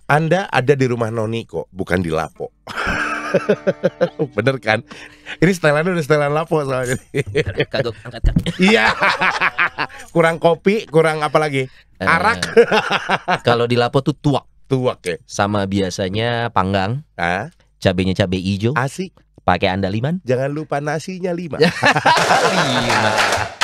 Anda ada di rumah Noni kok, bukan di Lapo. Bener kan? Ini setelannya udah setelan Lapo soalnya. Kagok angkat. Iya. Kurang kopi, kurang apa lagi? Arak. Kalau di Lapo tuh tuak. Tuak ya. Sama biasanya panggang. Cabenya cabai hijau. Asik. Pakai andaliman. Jangan lupa nasinya 5. 5.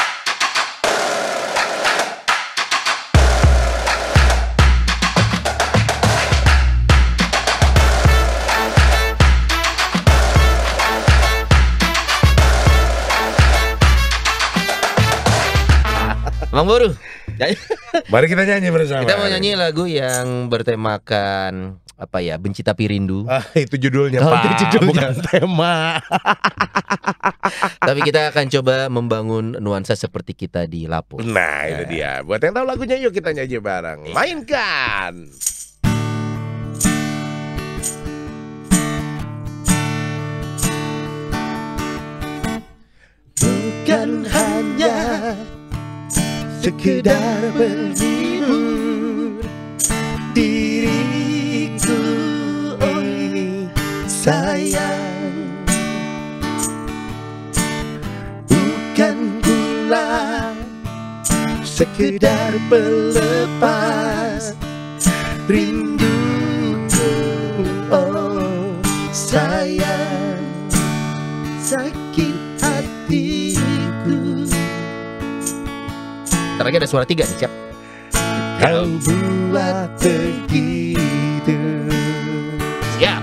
Bang Boru, mari kita nyanyi bersama. Kita mau nyanyi lagu yang bertemakan apa ya? Benci tapi rindu. Itu judulnya, Pak. Itu judulnya, bukan tema. Tapi kita akan coba membangun nuansa seperti kita di Lapo. Nah, itu dia. Buat yang tahu lagunya, yuk kita nyanyi bareng. Mainkan. Bukan hanya sekedar berhibur diriku, oi sayang, bukan pula sekedar pelepas rinduku, oh sayang, sakit hatiku. Ntar lagi ada suara 3 nih, siap. Kau buat begitu. Siap.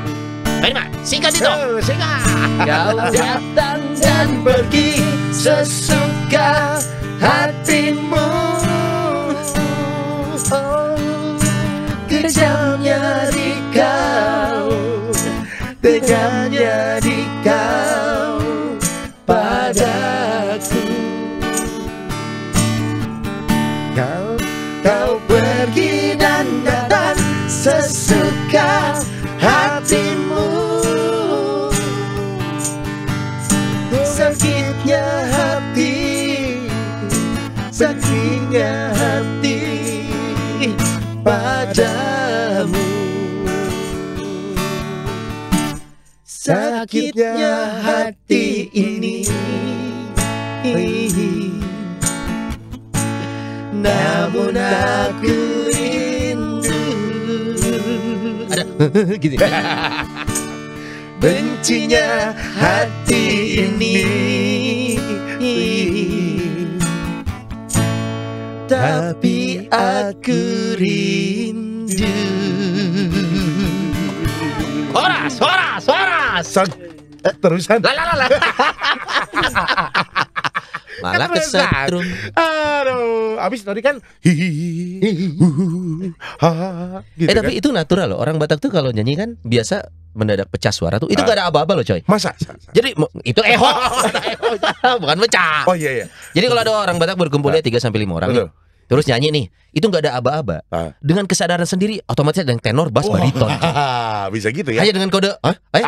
Main Mak, singkat itu. Singkat. Kau datang dan pergi sesuka hatimu. Oh, kejamnya di kau, tegaknya di kau padaku. Kau pergi dan datang sesuka hatimu. Sakitnya hati, sakitnya hati padamu. Sakitnya hati ini, namun aku rindu. Ada gitu. Bencinya hati ini, tapi aku rindu. Horas. Terusan. Lah. Malah kesetrum. Aduh, abis tadi kan hihihi, gitu kan? Tapi itu natural loh. Orang Batak tuh kalau nyanyi kan biasa mendadak pecah suara tuh. Itu gak ada aba-aba loh, coy. Masa? Jadi itu eho. Bukan pecah. Oh iya. Jadi kalau ada orang Batak berkumpul ya 3 sampai 5 orang nih, terus nyanyi nih, itu nggak ada aba-aba. Dengan kesadaran sendiri, otomatis ada yang tenor, bass, bariton. Bisa gitu ya? Hanya dengan kode,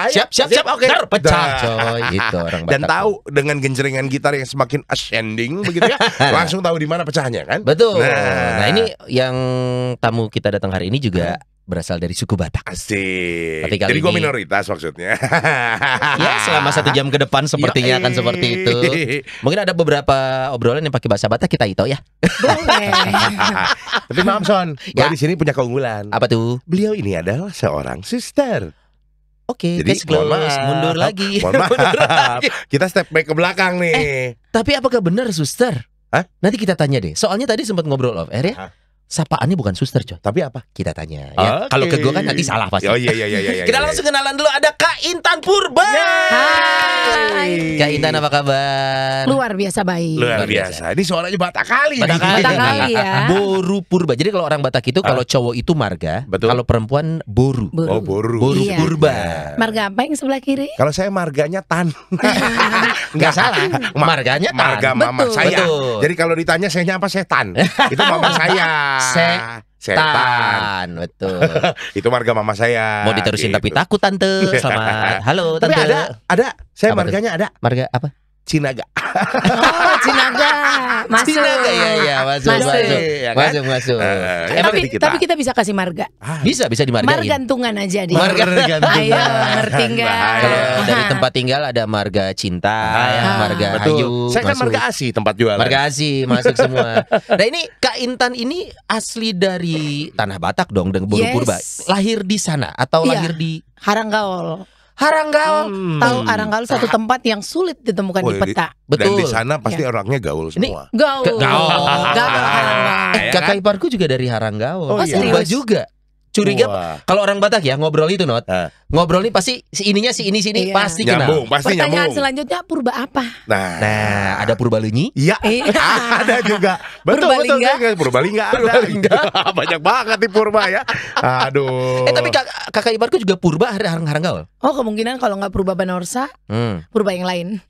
siap, oke. Pecah, coy. Itu orang Batak. Dan tahu dengan genjrengan gitar yang semakin ascending begitu ya, langsung tahu di mana pecahnya kan? Betul. Nah ini yang tamu kita datang hari ini juga berasal dari suku Batak. Asik. Tapi Jadi gue minoritas maksudnya. Ya selama 1 jam ke depan sepertinya akan seperti itu. Mungkin ada beberapa obrolan yang pakai bahasa Batak kita itu ya. Boleh. Tapi maaf Son, gue di sini punya keunggulan. Apa tuh? Beliau ini adalah seorang suster. Oke, jadi mundur lagi. Mohon maaf. Kita step back ke belakang nih. Tapi apakah benar suster? Nanti kita tanya deh. Soalnya tadi sempat ngobrol off air ya. Sapaannya bukan suster, coy. Tapi apa? Kita tanya ya. Kalau ke gue kan nanti salah pasti. Oh iya. Kita langsung kenalan dulu. Ada Kak Intan Purba. Hai. Kak Intan apa kabar? Luar biasa baik. Luar biasa. Ini suaranya Batak kali. Batak kali ya. Boru Purba. Jadi kalau orang Batak itu kalau cowok itu marga, kalau perempuan boru. Oh boru. Boru Iya. Purba. Marga apa yang sebelah kiri? Kalau saya marganya Tan. Nggak salah. Marganya Tan. Marga mama saya. Betul. Jadi kalau ditanya sayanya apa, setan. Itu mama saya. Setan, betul. Itu marga mama saya. Mau diterusin gitu. tapi takut tante. Selamat. Halo tante. Tapi ada. Saya Apa marganya ada. Marga apa? Cinaga. Oh, Cinaga. Masuk. Cinaga ya, masuk. Ya kan? Masuk. Tapi kita bisa kasih marga. Bisa dimargain. Margantungan aja dia. Marga gantungan. Ayo, ngerti nggak? Kalau dari tempat tinggal ada marga cinta, ya, marga Betul. ayu. Saya kan masuk. marga ASI tempat jualan. Marga Asih masuk semua. Nah ini Kak Intan ini asli dari Tanah Batak dong, dan Buru Purba. Yes. Lahir di sana atau Iya. lahir di Haranggaol. Haranggaol? Tahu Haranggaol satu tempat yang sulit ditemukan di peta. Dan di Betul. sana pasti Ya. orangnya gaul Ini semua. Gaul. Gaul. Haranggaol. Ya Kakak kan? iparku juga dari Haranggaol. Oh, iya. Purba serius? juga. Curiga Wah. kalau orang Batak ya ngobrol itu Not. Nah. Ngobrol nih pasti si ininya si ini Iya. pasti kenal. Nyambung, pasti Pertanyaan nyambung. selanjutnya purba apa? Nah, ada Purbalunyi. Iya, Iya. ada juga. Betul, Purbalingga. betul. Purbalingga ada. Banyak banget di Purba ya. Aduh. Tapi kakak iparku juga Purba Haranggaol. Oh, kemungkinan kalau nggak purba Banorsa, purba yang lain.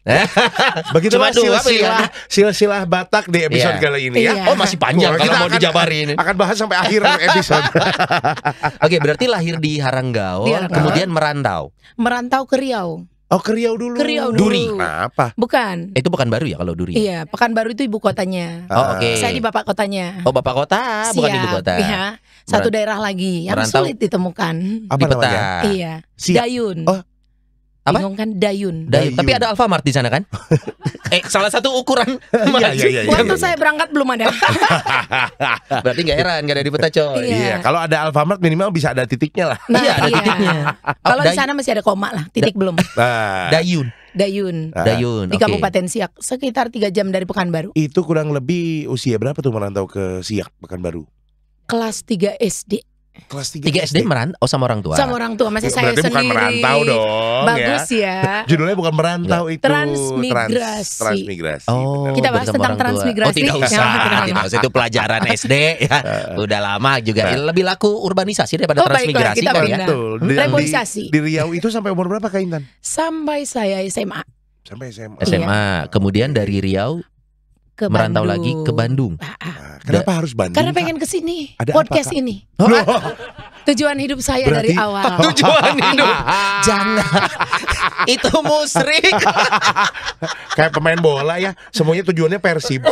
Begitulah Cuma dua silsilah Batak di episode Iya. kali ini ya. Iya. Oh masih panjang Kita kalau mau akan- dijabarin. Akan bahas sampai akhir episode. Oke, berarti lahir di Haranggaol, Di Haranggaol. kemudian merantau. Merantau ke Riau. Oh, ke Riau dulu. Ke Riau dulu. Duri. Kenapa? Bukan. Itu bukan baru ya kalau Duri? Iya, Pekanbaru itu ibu kotanya. Oh, oke. Saya di bapak kotanya. Oh, bapak kota, bukan ibu kota. Iya. Satu daerah lagi yang merantau. sulit ditemukan. Apa Di peta. namanya? Iya. Siap. Dayun. Oh. Apa? Bingung kan Dayun. Dayun. Dayun. Tapi ada Alfamart di sana kan? salah satu ukuran. Iya. Waktu saya berangkat belum ada. Berarti nggak heran, nggak ada di peta coy. Iya. Iya, kalau ada Alfamart minimal bisa ada titiknya lah. Nah, Iya, ada titiknya. Kalau di Day- sana masih ada koma lah, titik belum. Nah, Dayun. Dayun. Dayun. Di oke. Kabupaten Siak, sekitar 3 jam dari Pekanbaru. itu kurang lebih usia berapa tuh merantau ke Siak, Pekanbaru? Kelas 3 SD. Kelas 3 3 SD merantau sama orang tua. Sama orang tua, masih saya Berarti bukan sendiri. merantau dong Bagus ya. Judulnya bukan merantau itu. Transmigrasi. Transmigrasi. Oh, benar. Kita bahas bersama tentang orang tua. transmigrasi. Oh, tidak usah. Ya, Tidak usah. Itu pelajaran SD ya. Udah lama juga. Lebih laku urbanisasi daripada Oh, baiklah, transmigrasi kita kan ya. pindah. Betul. Reboisasi. Di Riau itu sampai umur berapa Kak Intan? Sampai saya SMA Sampai SMA. SMA. Kemudian dari Riau ke merantau Bandung. lagi ke Bandung. Nah, kenapa harus Bandung? Karena Kak? pengen ke sini. Ada Podcast apa, Kak? ini. Oh, Tujuan hidup saya Berarti- dari awal. tujuan hidup. Jangan. Itu musrik. Kayak pemain bola ya, semuanya tujuannya Persib.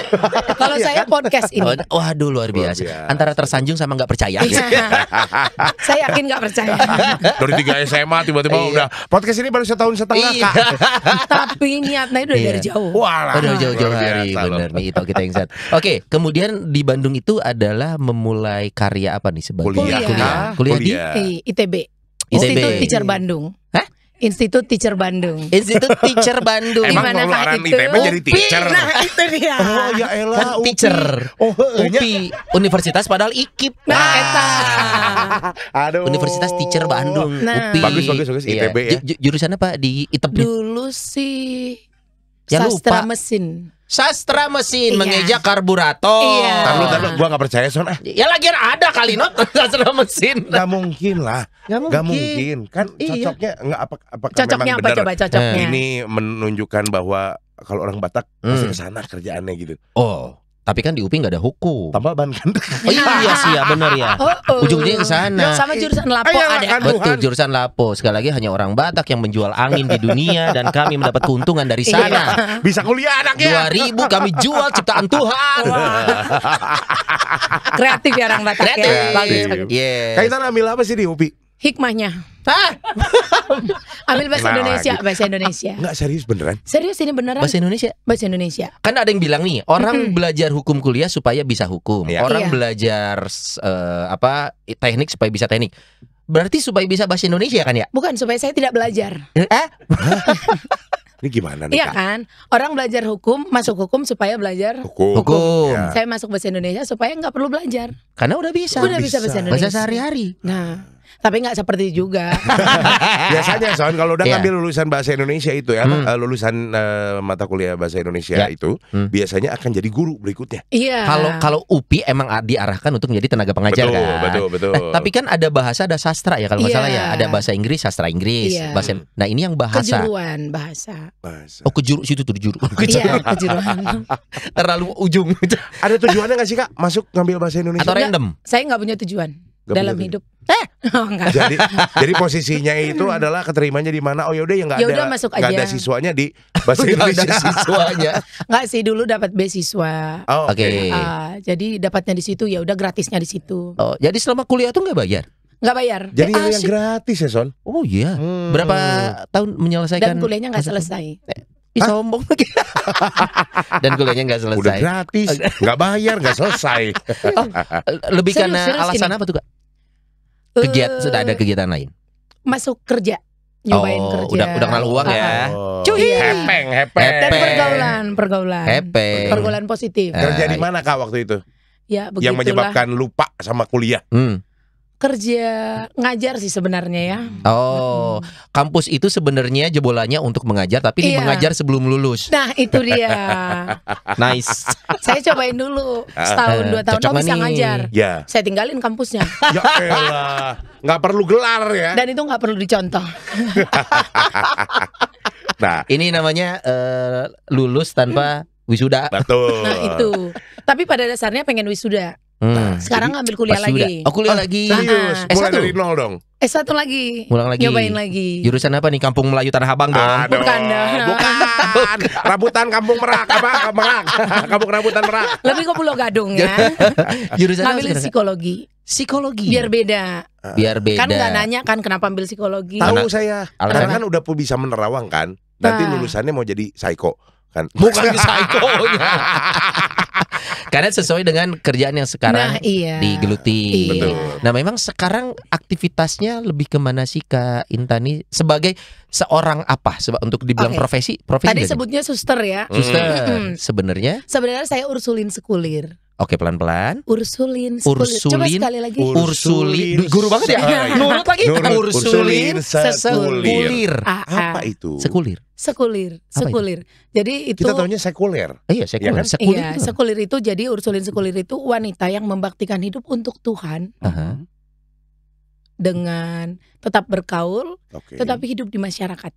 Kalau saya podcast ini. Waduh, luar biasa. biasa. Antara tersanjung sama nggak percaya. Saya yakin nggak percaya. Dari 3 SMA tiba-tiba Iya. udah podcast ini baru setahun setengah Iya. Kak. Tapi niatnya itu Iya. dari jauh. Walah, Udah jauh-jauh luar hari, biasa loh. bener nih itu kita ingat. Oke, kemudian di Bandung itu adalah memulai karya apa nih sebagai Kuliah. Kuliah di ITB. ITB. Institut Teacher Bandung. Hah? Institut Teacher Bandung. Institut Teacher Bandung. Emang Di manakah pengeluaran itu? ITB jadi teacher? Nah, itu dia. Oh ya elah, Kan UPI. teacher. Oh, UPI Universitas padahal IKIP. Nah, eta. Aduh. Universitas Teacher Bandung. Nah. UPI. Bagus, Iya. ITB ya. Jurusan apa di ITB? Dulu sih Ya, sastra lupa. mesin. Sastra mesin, Iya. mengeja karburator. Iya. Tahu, gua gak percaya Son. Ya lagian ada kali Not sastra mesin. Gak mungkin lah. Nggak Gak mungkin. Kan Iya. cocoknya nggak apakah Cocoknya memang apa benar coba cocoknya? ini menunjukkan bahwa kalau orang Batak pasti ke sana kerjaannya gitu. Oh, tapi kan di UPI nggak ada hukum. Tambah ban kan. Oh iya sih ya benar ya. Oh. Ujung-ujungnya ke sana. Sama jurusan Lapo Ayolah, ada. kan. Betul, Tuhan. jurusan Lapo. Sekali lagi hanya orang Batak yang menjual angin di dunia dan kami mendapat keuntungan dari Iya. sana. Bisa kuliah anaknya. 2000 kami jual ciptaan Tuhan. Kreatif ya orang Batak Kreatif. ya. Bagus. Kreatif. Yes. Kaitan ambil apa sih di UPI? Hikmahnya. Hah? Ambil bahasa Nah, Indonesia, lagi. bahasa Indonesia. Enggak serius beneran. Serius ini beneran? Bahasa Indonesia. Bahasa Indonesia. Kan ada yang bilang nih, orang belajar hukum kuliah supaya bisa hukum. Iya. Orang Iya. belajar teknik supaya bisa teknik. Berarti supaya bisa bahasa Indonesia kan ya? Bukan supaya saya tidak belajar. Ini gimana nih Iya Kak? kan? Orang belajar hukum, masuk hukum supaya belajar. Hukum. Ya. Saya masuk bahasa Indonesia supaya nggak perlu belajar. Karena udah bisa. Udah bisa bahasa Indonesia. Bahasa sehari-hari. Nah, tapi nggak seperti juga. Biasanya Son kalau udah Iya. ngambil lulusan bahasa Indonesia itu ya, lulusan mata kuliah bahasa Indonesia Ya. itu biasanya akan jadi guru berikutnya. Iya. Kalau UPI emang diarahkan untuk menjadi tenaga pengajar Betul, kan. betul. Tapi kan ada bahasa, ada sastra ya kalau nggak Iya. salah ya. Ada bahasa Inggris, sastra Inggris. Iya. Nah ini yang bahasa. kejuruan bahasa. Bahasa. Oh kejuru situ tuh juru. Iya, kejuruan. Terlalu ujung. Ada tujuannya nggak sih Kak masuk ngambil bahasa Indonesia? Atau random. Saya nggak punya tujuan. dalam hidup. Oh, enggak. Jadi posisinya itu adalah keterimanya di mana? Oh yaudah ya nggak ada, masuk nggak aja. ada siswanya di bahasa Indonesia. siswanya. Enggak sih, dulu dapat beasiswa. Oh, Oke. Jadi dapatnya di situ, ya udah gratisnya di situ. Oh, jadi selama kuliah tuh nggak bayar? Nggak bayar. Jadi yang asik. gratis ya Son? Oh iya. Berapa tahun menyelesaikan? Dan kuliahnya nggak selesai. Sombong lagi. Dan kuliahnya nggak selesai. Udah gratis, nggak bayar, nggak selesai. Lebih Serius, karena serius alasan ini. apa tuh Kak? Sudah ada kegiatan lain. Masuk kerja, nyobain kerja. Udah kenal uang ya. Cuy. Hepeng. Dan pergaulan. Hepeng. Pergaulan positif. Kerja di mana Kak waktu itu? Ya, Yang begitulah. menyebabkan lupa sama kuliah. Kerja ngajar sih sebenarnya ya. Oh, kampus itu sebenarnya jebolannya untuk mengajar, tapi ini Iya. mengajar sebelum lulus. Nah, itu dia. Nice. Saya cobain dulu setahun 2 tahun Cocok oh, bisa nih. ngajar. Ya. Saya tinggalin kampusnya. Ya elah, nggak perlu gelar ya. Dan itu nggak perlu dicontoh. Nah, Ini namanya lulus tanpa wisuda. betul. Nah, itu. Tapi pada dasarnya pengen wisuda. Sekarang ngambil kuliah Pas wisuda. lagi. Oh, kuliah lagi. Serius, mulai S1? dari nol dong. S1 lagi. Ngulang lagi. Nyobain lagi. Jurusan apa nih? Kampung Melayu Tanah Abang dong. Aduh, Bukan dah. bukan. Rambutan Kampung Merak apa? Merak. Kampung Rambutan Merak. Lebih ke Pulau Gadung ya. Jurusan apa Ngambil sekarang? psikologi. Psikologi. Biar beda. Biar beda. Kan nggak nanya kan kenapa ambil psikologi. Tahu saya. alasan- Karena kan udah bisa menerawang kan. Nanti Nah. lulusannya mau jadi psycho kan. Bukan psikonya. Karena sesuai dengan kerjaan yang sekarang Nah, iya. digeluti. Iya. Betul. Nah, memang sekarang aktivitasnya lebih kemana sih Kak Intani sebagai seorang apa? Untuk dibilang Oke. profesi Tadi nggak sih? sebutnya suster ya. Suster. Mm-mm. Sebenarnya Sebenarnya saya ursulin sekulir. oke pelan-pelan. Ursulin sekulir. Coba Ursulin. sekali lagi. Ursulin. Guru banget ya? Nurut lagi. Ursulin sekulir. Apa itu? Sekulir. Sekulir. Apa itu? Sekulir. Jadi itu Kita taunya sekuler. Iya, sekulir. Iya kan? Sekulir. Iya, itu. sekulir itu jadi ursulin sekulir itu wanita yang membaktikan hidup untuk Tuhan Aha. dengan tetap bergaul, Oke. tetapi hidup di masyarakat.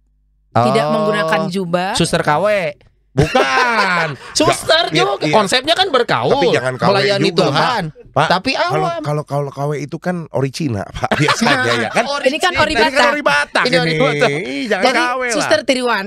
Tidak Oh. menggunakan jubah. Suster KW. Bukan. Suster Iya, juga. iya. Konsepnya kan bergaul. Tapi jangan KW melayani juga, Tuhan. Pak. Tapi Kalau awam. kalau KW itu kan ori Cina, Pak. Biasanya ya kan. Ini kan ori Ini kan Batak. ori Batak Ini ori ini. Batak. Ih, jangan Jadi KW lah. suster Tiriwan.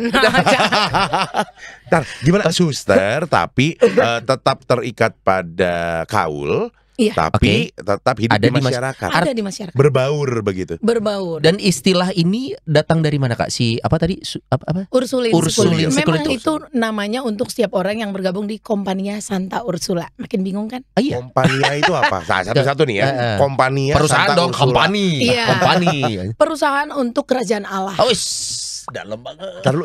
Ntar, gimana suster tapi tetap terikat pada kaul, Iya. tapi tetap hidup Ada di di masyarakat. Ada di masyarakat. Berbaur begitu. Berbaur. Dan istilah ini datang dari mana Kak? Si apa tadi? Apa? Ursulin Ursulin sekulir. Memang sekulir. itu namanya untuk setiap orang yang bergabung di Kompania Santa Ursula. Makin bingung kan? Ah, iya. Kompania itu apa? Nah, satu-satu nih ya. Kompania Perusahaan Santa dong, Ursula. company. Iya. Company. Perusahaan untuk kerajaan Allah. Oh, dalam banget. Ntar lu,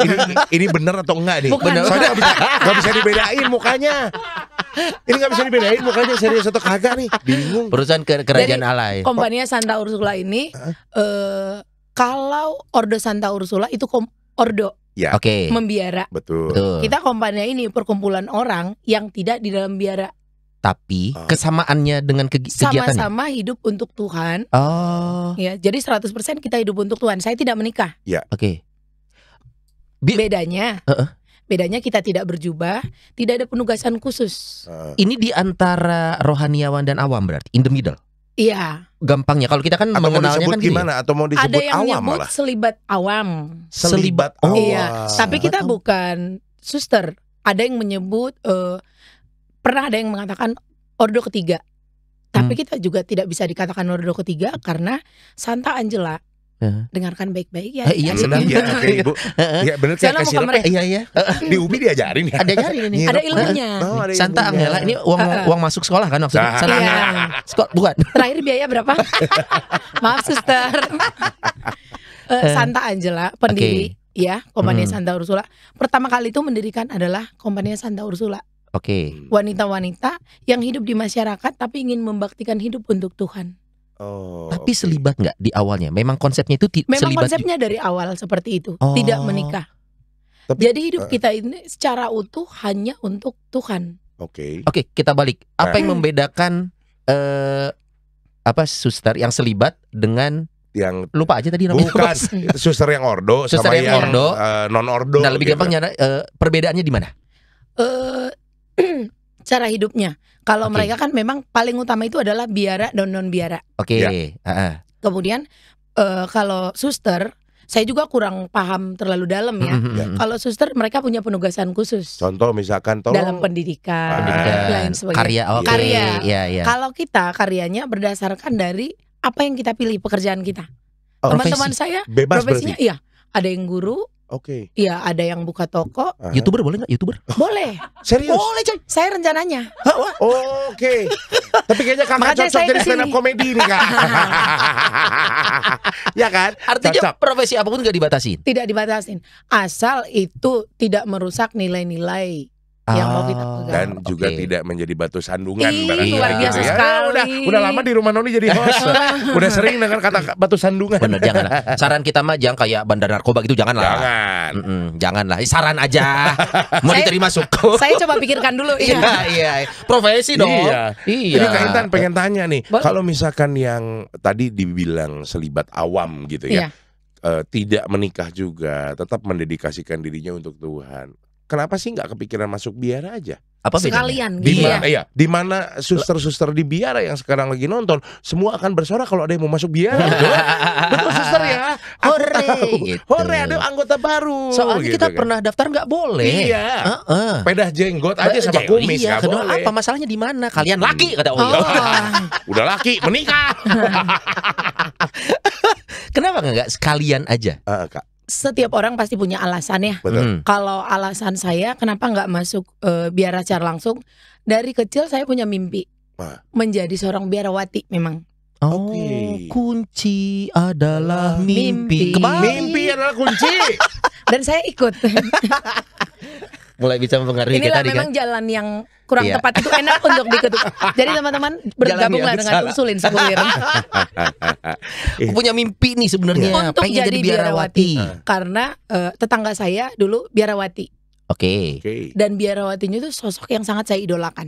ini bener atau enggak nih? Bukan. Bener. Soalnya nggak bisa dibedain mukanya. Ini nggak bisa dibedain mukanya serius atau kagak nih? Bingung. Perusahaan kerajaan Jadi, Allah. Ya. Kompania Santa Ursula ini kalau Ordo Santa Ursula itu ordo Ya, Oke. membiara. betul. Betul. Kita kompania ini perkumpulan orang yang tidak di dalam biara. Tapi kesamaannya dengan kegiatannya. Sama-sama hidup untuk Tuhan. Oh, Ya, jadi 100% kita hidup untuk Tuhan. Saya tidak menikah. oke. Bedanya bedanya kita tidak berjubah, tidak ada penugasan khusus. Ini di antara rohaniawan dan awam berarti in the middle. Iya. Gampangnya kalau kita kan Atau mau mengenalnya disebut kan gini. gimana? Atau mau disebut Ada yang awam menyebut malah? selibat awam. Selibat Oh, awam. Iya, tapi kita bukan suster. Ada yang menyebut pernah ada yang mengatakan ordo ketiga. Tapi kita juga tidak bisa dikatakan ordo ketiga karena Santa Angela. Dengarkan baik-baik ya. Iya, sedang. Iya, oke, Ibu. Iya, bener Saya kayak mau sirup. kamar. Iya. Di UBI diajarin ya. Ada jari ini. Ada ilmunya. Oh, ada Santa ilmunya. Angela ini uang masuk sekolah kan maksudnya? Nah. Santa Iya. Angela. Sekolah bukan. Terakhir biaya berapa? Maaf suster. Santa Angela pendiri ya Kompania Santa Ursula. Pertama kali itu mendirikan adalah Kompania Santa Ursula. Oke. Wanita-wanita yang hidup di masyarakat tapi ingin membaktikan hidup untuk Tuhan. Oh, Tapi oke. selibat nggak di awalnya? Memang konsepnya itu Memang selibat. konsepnya dari awal seperti itu, Oh. tidak menikah. Tapi- Jadi hidup kita ini secara utuh hanya untuk Tuhan. Oke. Oke, kita balik. Apa yang membedakan suster yang selibat dengan Yang lupa aja tadi namanya. bukan itu suster yang ordo Suster sama yang yang ordo. non ordo. Nah, lebih gampang nyara perbedaannya di mana? Eh, cara hidupnya. Kalau Oke. mereka kan memang paling utama itu adalah biara dan non biara. Oke. Ya. Kemudian kalau suster, saya juga kurang paham terlalu dalam ya. Kalau suster mereka punya penugasan khusus Contoh misalkan dalam tolong pendidikan, Pendidikan, lain sebagainya. karya, oke. Karya. Iya. Kalau kita karyanya berdasarkan dari apa yang kita pilih pekerjaan kita. Oh, Teman-teman saya bebas profesinya berarti. iya, ada yang guru, Oke. iya ada yang buka toko, YouTuber boleh nggak? YouTuber? boleh. Serius? Boleh coy. Saya rencananya. Oke. Tapi kayaknya kakak Makanya cocok saya jadi kesini. stand up comedy nih kak. Ya kan? Artinya Cocok. profesi apapun nggak dibatasin. Tidak dibatasin. Asal itu tidak merusak nilai-nilai yang mau kita pegang. Dan juga Oke. tidak menjadi batu sandungan. Ih, barangkali luar gitu biasa ya. sekali. Udah lama di rumah Noni jadi host. Udah sering dengar kata batu sandungan. Bener, jangan lah. Saran kita mah jangan kayak bandar narkoba gitu, jangan lah. Jangan. Jangan lah. Saran aja. Mau Saya- diterima syukur. Saya coba pikirkan dulu. Iya. Profesi dong. Iya. Iya. Ini Kak Intan pengen tanya nih, Boleh. kalau misalkan yang tadi dibilang selibat awam gitu ya, Iya. tidak menikah juga, tetap mendedikasikan dirinya untuk Tuhan. Kenapa sih nggak kepikiran masuk biara aja? Apa bedanya? Sekalian Di gitu ya. mana? Iya, di mana suster-suster di biara yang sekarang lagi nonton, semua akan bersorak kalau ada yang mau masuk biara. Betul, betul suster ya. Aku Hore, tahu. gitu. Hore, ada anggota baru. Soalnya gitu kita kan. pernah daftar nggak boleh. Iya. Heeh. Pedah jenggot aja sama kumis Iya, nggak kedua boleh. apa masalahnya di mana? Kalian laki kata Oh, Oyo. Udah laki menikah. Kenapa nggak sekalian aja? Kak, setiap orang pasti punya alasan ya. betul. Kalau alasan saya kenapa nggak masuk biara secara langsung, dari kecil saya punya mimpi Wah. menjadi seorang biarawati memang. Oh, Oke. kunci adalah mimpi. Mimpi. Kembali. Mimpi adalah kunci. Dan saya ikut. Mulai bisa mempengaruhi kita Inilah tadi kan. memang jalan yang kurang Iya. tepat itu enak untuk diketuk. Jadi teman-teman bergabunglah yang dengan salah. Usulin Sebulir. Aku punya mimpi nih sebenarnya. Untuk Pengen jadi jadi biarawati. Karena tetangga saya dulu biarawati. Oke. Oke. Dan biarawatinya itu sosok yang sangat saya idolakan.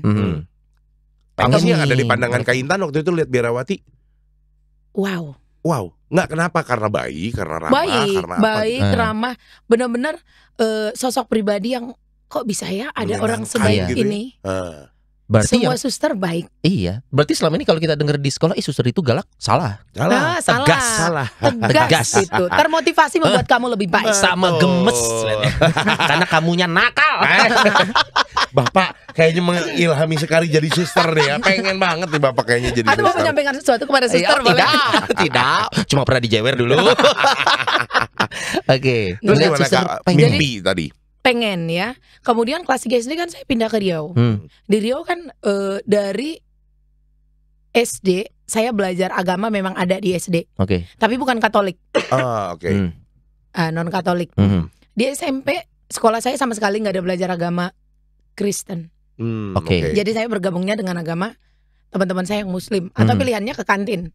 Apa sih yang Ini. ada di pandangan Kak Intan waktu itu lihat biarawati? Wow. Wow, nggak kenapa? Karena bayi, karena ramah, Baik, karena apa? baik, gitu. ramah. Benar-benar sosok pribadi yang kok bisa ya ada Menyenangkan orang sebaik gitu ya. ini. Berarti Semua yang suster baik. iya. Berarti selama ini kalau kita dengar di sekolah, suster itu galak, salah. Salah. Salah. Tegas. Salah. Tegas Tegas. itu. Termotivasi membuat kamu lebih baik. Sama Betul. gemes. Karena kamunya nakal. Bapak kayaknya mengilhami sekali jadi suster deh ya. Pengen banget nih Bapak kayaknya jadi Atau mau suster. menyampaikan sesuatu kepada suster Iya, boleh? tidak. Cuma pernah dijewer dulu. Oke. Terus Lihat gimana suster Kak? pengen. Mimpi tadi. Pengen ya. Kemudian kelas 3 SD kan saya pindah ke Riau. Di Riau kan dari SD saya belajar agama memang ada di SD. Oke. Tapi bukan Katolik, Oke. non Katolik. Di SMP sekolah saya sama sekali nggak ada belajar agama Kristen. Oke. Jadi saya bergabungnya dengan agama teman-teman saya yang Muslim. Atau pilihannya ke kantin.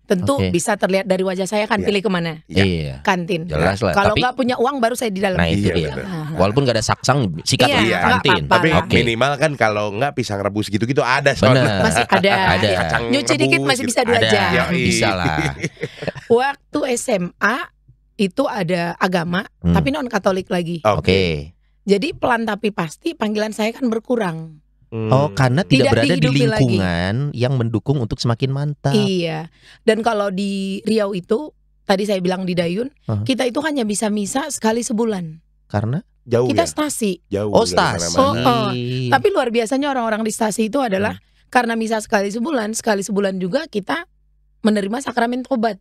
Tentu Oke. bisa terlihat dari wajah saya kan Iya. pilih kemana. Iya. Kantin. Jelas lah. Kalau Tapi nggak punya uang baru saya di dalam. nah itu Iya, dia. bener. Ah. Walaupun gak ada saksang, sikat Iya, di nggak kantin. apa-apa. Tapi Oke. minimal kan kalau nggak pisang rebus gitu-gitu ada soalnya. Bener. Masih ada. Ada. Kacang Nyuci dikit rebus masih gitu. bisa 2 Ada. jam. Yoi. Bisa lah. Waktu SMA itu ada agama, tapi non Katolik lagi. Oke. Jadi pelan tapi pasti panggilan saya kan berkurang. Oh, karena tidak Tidak berada di dihidupi lagi. lingkungan yang mendukung untuk semakin mantap. Iya. Dan kalau di Riau itu tadi saya bilang di Dayun, kita itu hanya bisa misa sekali sebulan. Karena Jauh Kita ya? stasi. Jauh oh dari stasi. mana-mana. Tapi luar biasanya orang-orang di stasi itu adalah karena misa sekali sebulan juga kita menerima sakramen tobat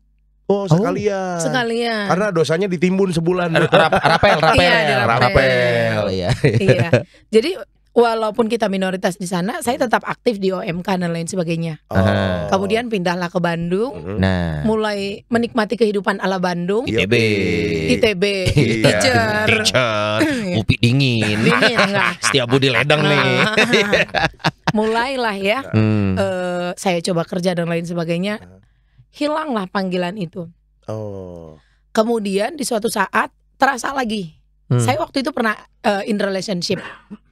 Oh, sekalian. sekalian. Karena dosanya ditimbun sebulan. Rapel. Iya, dirapel. Rapel. Iya. Iya. Jadi walaupun kita minoritas di sana, saya tetap aktif di OMK dan lain sebagainya. Oh. Kemudian pindahlah ke Bandung, Nah, mulai menikmati kehidupan ala Bandung, Iya. ITB. ITB, Iya. teacher. Teacher, Upi dingin. Dingin enggak? Setiap Budi Ledang nih. Mulailah ya, Hmm. saya coba kerja dan lain sebagainya. Hilanglah panggilan itu. Oh. Kemudian di suatu saat terasa lagi. Saya waktu itu pernah in relationship.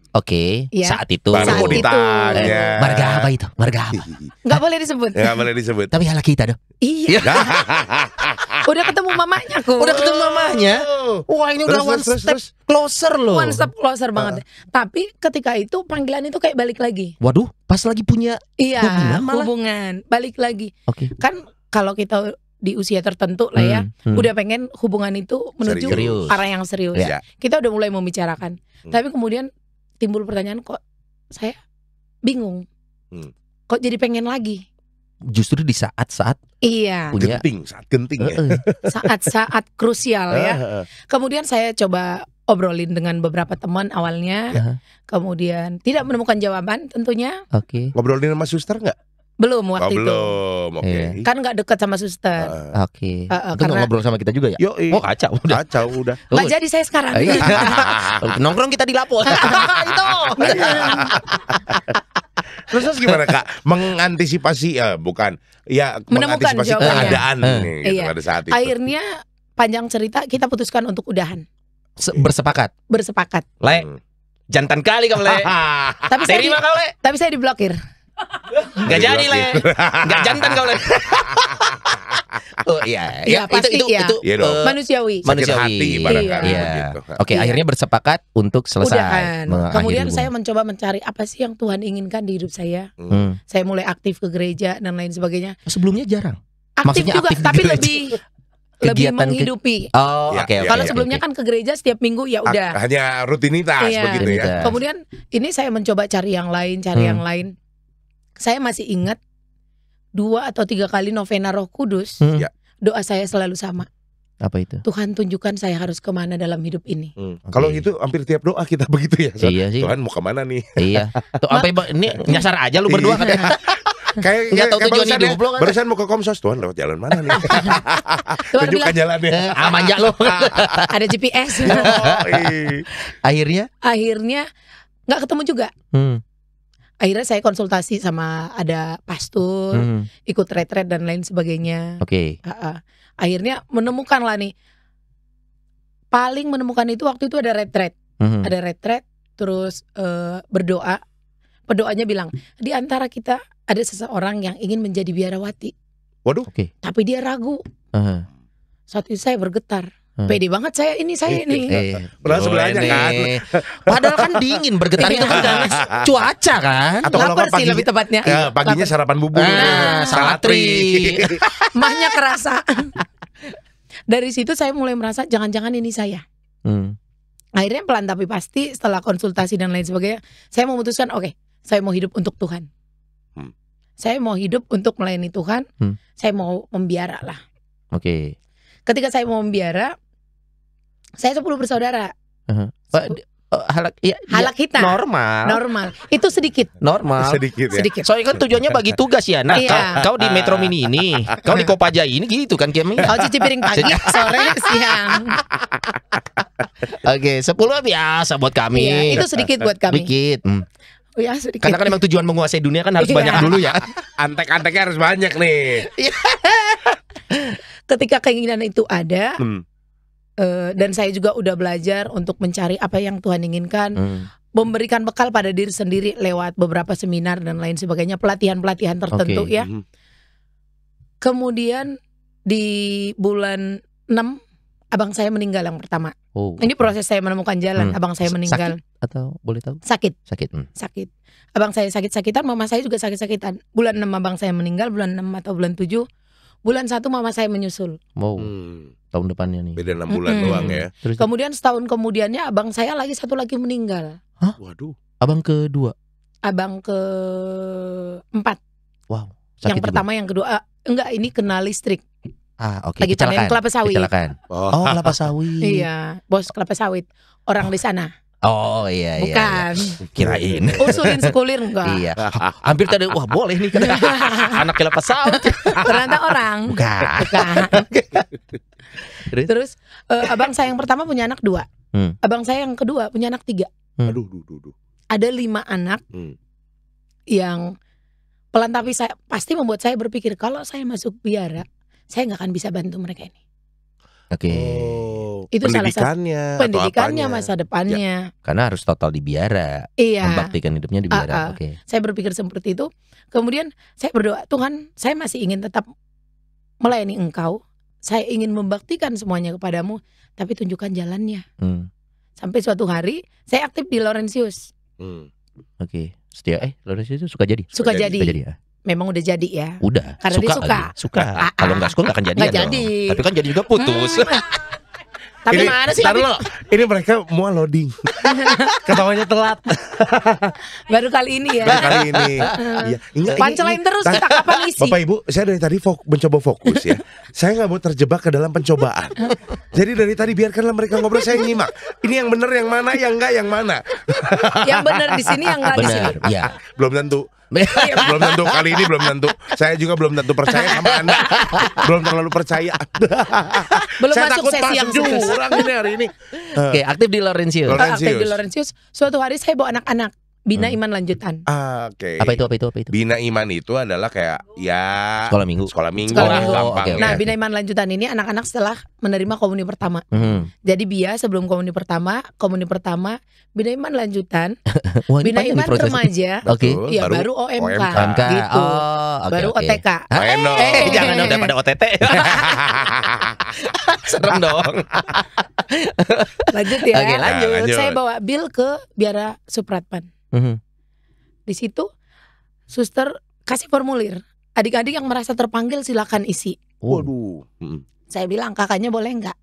Oke, Iya. saat itu. Baru Saat mau itu. ditanya. Marga apa itu? Marga apa? Nggak boleh disebut. Nggak boleh disebut. Tapi ala kita dong. Iya. Udah ketemu mamanya kok. Udah ketemu mamanya. Wah, ini udah one step closer loh. One step closer banget. Tapi ketika itu panggilan itu kayak balik lagi. Waduh, pas lagi punya hubungan balik lagi. Oke. Kan kalau kita di usia tertentu lah ya, udah pengen hubungan itu menuju serius. arah yang serius. Ya. Kita udah mulai membicarakan. Tapi kemudian timbul pertanyaan, kok saya bingung. Kok jadi pengen lagi? Justru di saat-saat punya saat genting ya. Saat-saat krusial ya. Kemudian saya coba obrolin dengan beberapa teman awalnya. Kemudian tidak menemukan jawaban tentunya. Oke. Ngobrolin sama suster nggak? Belum waktu itu. Belum. Oke. Kan nggak dekat sama suster. Oke. Itu Karena ngobrol sama kita juga ya? Yoi. Oh, kacau udah. Kacau udah. nggak jadi saya sekarang. Nongkrong kita di Lapo. Itu. Terus gimana Kak? Mengantisipasi bukan ya Menemukan mengantisipasi jawabannya. keadaan nih gitu, Iya. pada saat itu. Akhirnya panjang cerita kita putuskan untuk udahan. Bersepakat. Le, jantan kali kamu Le. Tapi saya Terima kau Le. Tapi saya diblokir. Gak jadi Le. Gak jantan kau Le. Oh iya, Iya, pasti itu ya. Iya dong. Manusiawi. Sakit hati barangkali Iya. begitu. Oke, akhirnya bersepakat untuk selesai. Udahan. mengakhiri Kemudian saya hubungan. mencoba mencari apa sih yang Tuhan inginkan di hidup saya. Saya mulai aktif ke gereja dan lain sebagainya. Sebelumnya jarang. Aktif Maksudnya juga, aktif di tapi gereja. lebih Kegiatan menghidupi. Oh, Ya, oke. ya, Kalau ya, sebelumnya kan ke gereja setiap minggu ya udah. Hanya rutinitas Iya. begitu ya. Rutinitas. Kemudian ini saya mencoba cari yang lain, yang lain. Saya masih ingat 2 atau 3 kali novena Roh Kudus. Ya. Doa saya selalu sama. Apa itu? Tuhan tunjukkan saya harus kemana dalam hidup ini. Kalau itu hampir tiap doa kita begitu ya. Iya sih. Tuhan mau kemana nih? Iya. Tuh sampai ini nyasar aja lu berdua katanya. Nggak tahu tujuan barusan hidup lo kan. Barusan mau ke Komsos, Tuhan lewat jalan mana nih? Tuhan Tunjukkan bilang jalannya. Manja lo. ada GPS. Akhirnya Akhirnya nggak ketemu juga. Akhirnya saya konsultasi sama ada pastor, ikut retret dan lain sebagainya. Oke. Akhirnya menemukan lah nih. Paling menemukan itu waktu itu ada retret. Ada retret, terus berdoa. Pendoanya bilang, di antara kita ada seseorang yang ingin menjadi biarawati. Waduh. Oke. Tapi dia ragu. Saat itu saya bergetar. Pede banget saya ini. Padahal sebelahnya kan. Padahal kan dingin, bergetar itu kan karena cuaca kan. Atau kalau Lapar nggak sih lebih tepatnya. Ya, paginya sarapan bubur. Nah, salatri. Mahnya kerasa. Dari situ saya mulai merasa jangan-jangan ini saya. Akhirnya pelan tapi pasti setelah konsultasi dan lain sebagainya, saya memutuskan oke, saya mau hidup untuk Tuhan. Saya mau hidup untuk melayani Tuhan. Saya mau membiara lah. Oke. Ketika saya mau membiara, saya 10 bersaudara. Halak hitam. Normal. Itu sedikit. Normal. Sedikit ya. Sedikit. Soalnya kan tujuannya bagi tugas ya. Nah, Iya. kau di Metro Mini ini, kau di Kopaja ini gitu kan Kimi? Kau cuci piring pagi, sore, siang. Oke, 10 biasa buat kami. Iya, itu sedikit buat kami. Sedikit. Oh ya, sedikit. Karena kan emang tujuan menguasai dunia kan harus Iya. banyak dulu ya. Antek-anteknya harus banyak nih. Ketika keinginan itu ada, dan saya juga udah belajar untuk mencari apa yang Tuhan inginkan, memberikan bekal pada diri sendiri lewat beberapa seminar dan lain sebagainya, pelatihan-pelatihan tertentu Oke. ya. Kemudian di bulan 6 abang saya meninggal yang pertama. Oh. Ini proses saya menemukan jalan. Abang saya meninggal. Sakit atau boleh tahu? Sakit. Sakit. Abang saya sakit-sakitan, mama saya juga sakit-sakitan. Bulan 6 abang saya meninggal, bulan 6 atau bulan 7. Bulan 1 mama saya menyusul. Wow. Tahun depannya nih. Beda 6 bulan doang ya. Terus Kemudian setahun kemudiannya abang saya lagi satu lagi meninggal. Hah? Waduh. abang kedua. Abang ke-4. Wow. Yang juga. pertama, yang kedua enggak, ini kena listrik. Oke. Lagi panen kelapa sawit. Kecelakaan. Oh, kelapa sawit. Iya, bos kelapa sawit. Orang di sana. Oh iya. Bukan. Kirain. Ursulin sekulir enggak. Iya. Hampir tadi wah boleh nih anak kelapa sawit. Ternyata orang. Bukan. Terus abang saya yang pertama punya anak 2. Abang saya yang kedua punya anak 3. Aduh. Ada 5 anak yang pelan tapi saya pasti membuat saya berpikir kalau saya masuk biara, saya nggak akan bisa bantu mereka ini. Oke. Itu salah satu pendidikannya, atau apanya. masa depannya. Karena harus total di biara. Iya. Membaktikan hidupnya di biara. Oke. Saya berpikir seperti itu. Kemudian saya berdoa, Tuhan, saya masih ingin tetap melayani Engkau. saya ingin membaktikan semuanya kepadamu, tapi tunjukkan jalannya. Sampai suatu hari saya aktif di Laurentius. Oke. Setia Laurentius itu suka jadi. Suka jadi. Ya. Memang udah jadi ya. Udah. Karena dia suka. Suka. Kalau nggak suka nggak akan jadi. Nggak jadi. Tapi kan jadi juga putus. Tapi Ini, mana sih? ntar dulu. Ini mereka mau loading. Ketawanya telat. Baru kali ini ya. Baru kali ini. Iya. Ingat, Punchline terus kita kapan isi? Bapak Ibu, saya dari tadi mencoba fokus ya. Saya nggak mau terjebak ke dalam pencobaan. Jadi dari tadi biarkanlah mereka ngobrol, saya nyimak. Ini yang benar yang mana, yang enggak yang mana. Yang benar di sini, yang enggak di sini. Benar. Iya. Belum tentu. Belum tentu kali ini, belum tentu. Saya juga belum tentu percaya sama Anda. Belum terlalu percaya. Belum Saya masuk takut sesi yang masuk serius. jurang ini hari ini. Oke, aktif di Laurentius. Aktif di Laurentius. Suatu hari saya bawa anak-anak Bina Iman Lanjutan. Oke. Apa itu? Bina Iman itu adalah kayak ya Sekolah minggu. Sekolah minggu. gampang Oke. ya. Nah, Bina Iman Lanjutan ini anak-anak setelah menerima komuni pertama. Jadi Bia sebelum komuni pertama, Bina Iman Lanjutan, Wah, ini Bina panjang nih Iman prosesnya. remaja, Oke. ya baru OMK, OMK. gitu. Oh, oke, Baru oke. OTK. Jangan dong, udah pada OTT. Serem dong. Lanjut ya. Oke, lanjut. Saya bawa Bill ke Biara Supratman. Di situ suster kasih formulir. Adik-adik yang merasa terpanggil silakan isi. Waduh. Saya bilang kakaknya boleh nggak?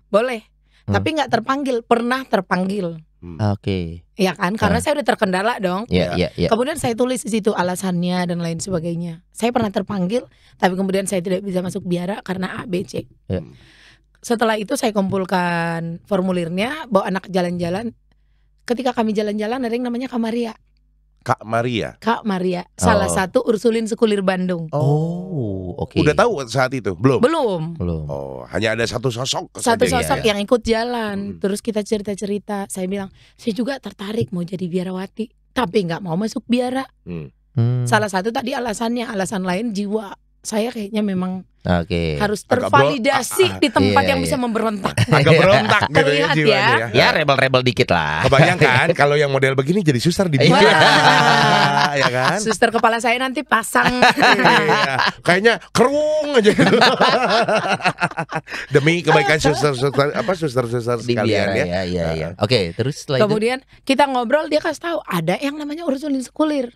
Boleh. Tapi nggak terpanggil, pernah terpanggil. Oke. Ya kan? Karena saya udah terkendala dong. Iya. Kemudian saya tulis di situ alasannya dan lain sebagainya. Saya pernah terpanggil, tapi kemudian saya tidak bisa masuk biara karena A, B, C. Ya. Setelah itu saya kumpulkan formulirnya, bawa anak jalan-jalan. Ketika kami jalan-jalan ada yang namanya Kak Maria. Kak Maria, salah satu Ursulin Sekulir Bandung. Oh, oke. Udah tahu saat itu? Belum. Belum. Oh, hanya ada satu sosok. Satu saja, sosok ya. yang ikut jalan. Terus kita cerita-cerita. Saya bilang, saya juga tertarik mau jadi biarawati, tapi nggak mau masuk biara. Salah satu tadi alasannya, alasan lain jiwa. Saya kayaknya memang harus tervalidasi di tempat yang bisa memberontak. Agak berontak gitu ya Terlihat jiwanya ya. Ya rebel-rebel dikit lah. Kebayangkan kalau yang model begini jadi suster di Iya. ya kan? Suster kepala saya nanti pasang. Iya. Kayaknya kerung aja gitu. Demi kebaikan suster-suster Di sekalian biara, ya. ya. Oke, terus setelah itu. Kemudian kita ngobrol, dia kasih tahu ada yang namanya Ursulin Sekulir.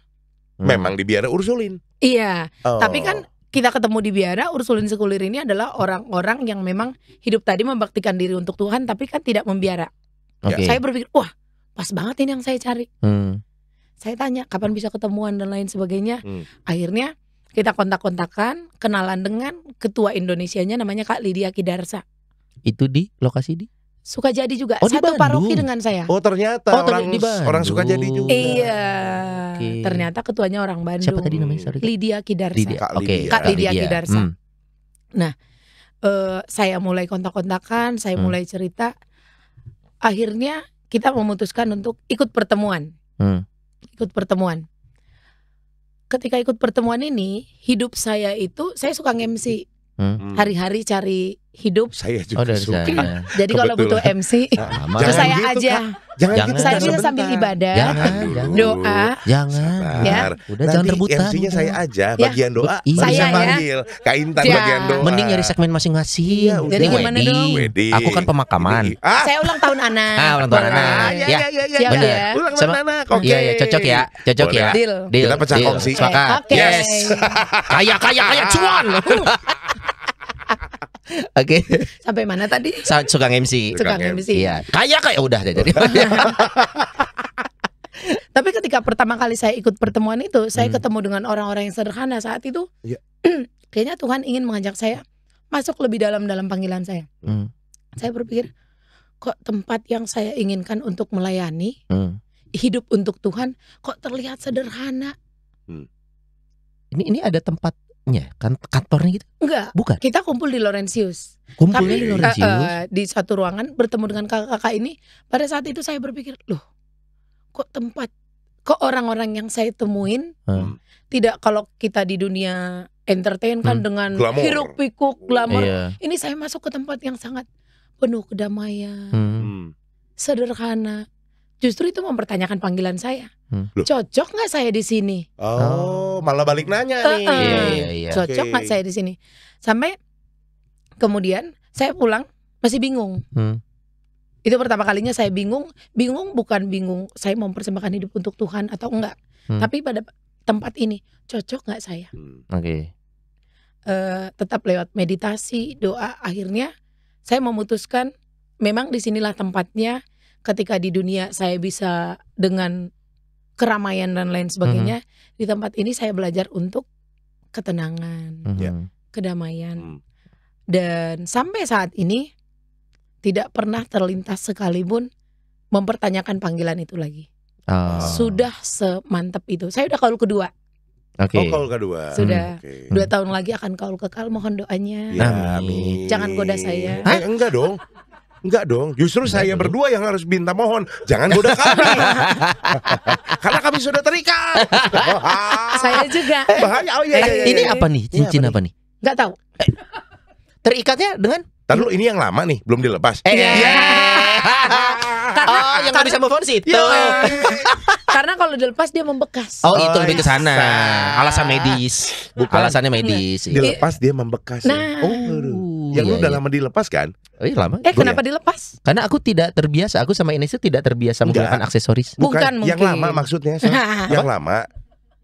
Memang di biara Ursulin. Iya, Oh. tapi kan kita ketemu di biara, Ursulin Sekulir ini adalah orang-orang yang memang hidup tadi membaktikan diri untuk Tuhan, tapi kan tidak membiara. Oke. Saya berpikir, wah pas banget ini yang saya cari. Saya tanya kapan bisa ketemuan dan lain sebagainya. Akhirnya kita kontak-kontakan, kenalan dengan ketua Indonesianya namanya Kak Lydia Kidarsa. Itu di lokasi di? Sukajadi juga, Oh, di satu Bandung. paroki dengan saya. Oh ternyata di Bandung. orang Sukajadi juga. Iya, Oke. ternyata ketuanya orang Bandung. Siapa tadi namanya? Sorry. Lydia Kidarsa. Lydia. Kak Oke. Lydia. Kak Lydia Kidarsa. Hmm. Saya mulai kontak-kontakan, saya mulai cerita. Akhirnya kita memutuskan untuk ikut pertemuan. Ikut pertemuan. Ketika ikut pertemuan ini, hidup saya itu, saya suka nge-MC. Hari-hari cari hidup. Saya Oh, juga dari suka. sana. Jadi kalau butuh MC, Sama. ke Jangan saya gitu, aja. Jangan Jangan. gitu, Saya sebentar. bisa sambil ibadah, Jangan. doa. Jangan. Ya. Udah jangan Nanti rebutan. MC-nya saya aja, Ya. bagian doa. Iya. baru Saya ya. panggil. Kak Intan Ya. bagian doa. Mending nyari segmen masing-masing. Iya, udah. Jadi gimana dong? Wedding. Aku kan pemakaman. Saya ulang tahun anak. Ulang tahun anak. Iya, Ya. iya, iya, Siap iya. ya. Ulang Sama- tahun anak. Oke. Iya, cocok ya. Cocok Boleh. ya. Deal. Kita pecah Deal. kongsi. Sepakat. Oke. Yes. Kaya cuan. Oke. Sampai mana tadi? Suka MC. Suka Suka MC. Iya. Kaya udah jadi. Tapi ketika pertama kali saya ikut pertemuan itu, saya ketemu dengan orang-orang yang sederhana saat itu. Iya. Kayaknya Tuhan ingin mengajak saya masuk lebih dalam panggilan saya. Saya berpikir, kok tempat yang saya inginkan untuk melayani, hidup untuk Tuhan, kok terlihat sederhana? Ini ada tempatnya, kan kantornya gitu? Enggak. Bukan. Kita kumpul di Laurentius. Kumpulnya Kami di Laurentius. di satu ruangan bertemu dengan kakak-kakak ini. Pada saat itu saya berpikir, loh, kok orang-orang yang saya temuin tidak, kalau kita di dunia entertain kan dengan Glamor. hiruk pikuk glamor. Iya. Ini saya masuk ke tempat yang sangat penuh kedamaian, sederhana. Justru itu mempertanyakan panggilan saya. Loh. Cocok nggak saya di sini? Oh, malah balik nanya nih. Iya. Cocok nggak Oke. saya di sini? Sampai kemudian saya pulang masih bingung. Itu pertama kalinya saya bingung bukan bingung saya mau mempersembahkan hidup untuk Tuhan atau enggak. Tapi pada tempat ini cocok nggak saya? Oke. Tetap lewat meditasi, doa, akhirnya saya memutuskan memang disinilah tempatnya. Ketika di dunia saya bisa dengan keramaian dan lain sebagainya, di tempat ini saya belajar untuk ketenangan, kedamaian. Dan sampai saat ini tidak pernah terlintas sekalipun mempertanyakan panggilan itu lagi. Sudah semantap itu. Saya udah kaul kedua. Oke. Oh, kaul kedua. Sudah 2 tahun lagi akan kaul kekal. Mohon doanya. Ya, amin. Jangan goda saya. Enggak dong. Enggak dong. Justru saya berdua yang harus minta mohon. Jangan goda kami. Karena kami sudah terikat. Saya juga. Bahaya. Oh iya. Ini apa nih? Cincin apa nih? Nggak tahu. Terikatnya dengan? Ntar lu ini yang lama nih, belum dilepas. Yang nggak bisa move on sih itu. Karena kalau dilepas dia membekas. Oh, itu lebih ke sana. Alasan medis. Bukan. Alasannya medis. Dilepas dia membekas. Nah. Yang lu udah lama dilepas kan? Oh, iya lama. Kenapa dilepas? Karena aku tidak terbiasa. Aku sama Ines itu tidak terbiasa menggunakan aksesoris. Bukan yang mungkin. lama maksudnya. Yang lama.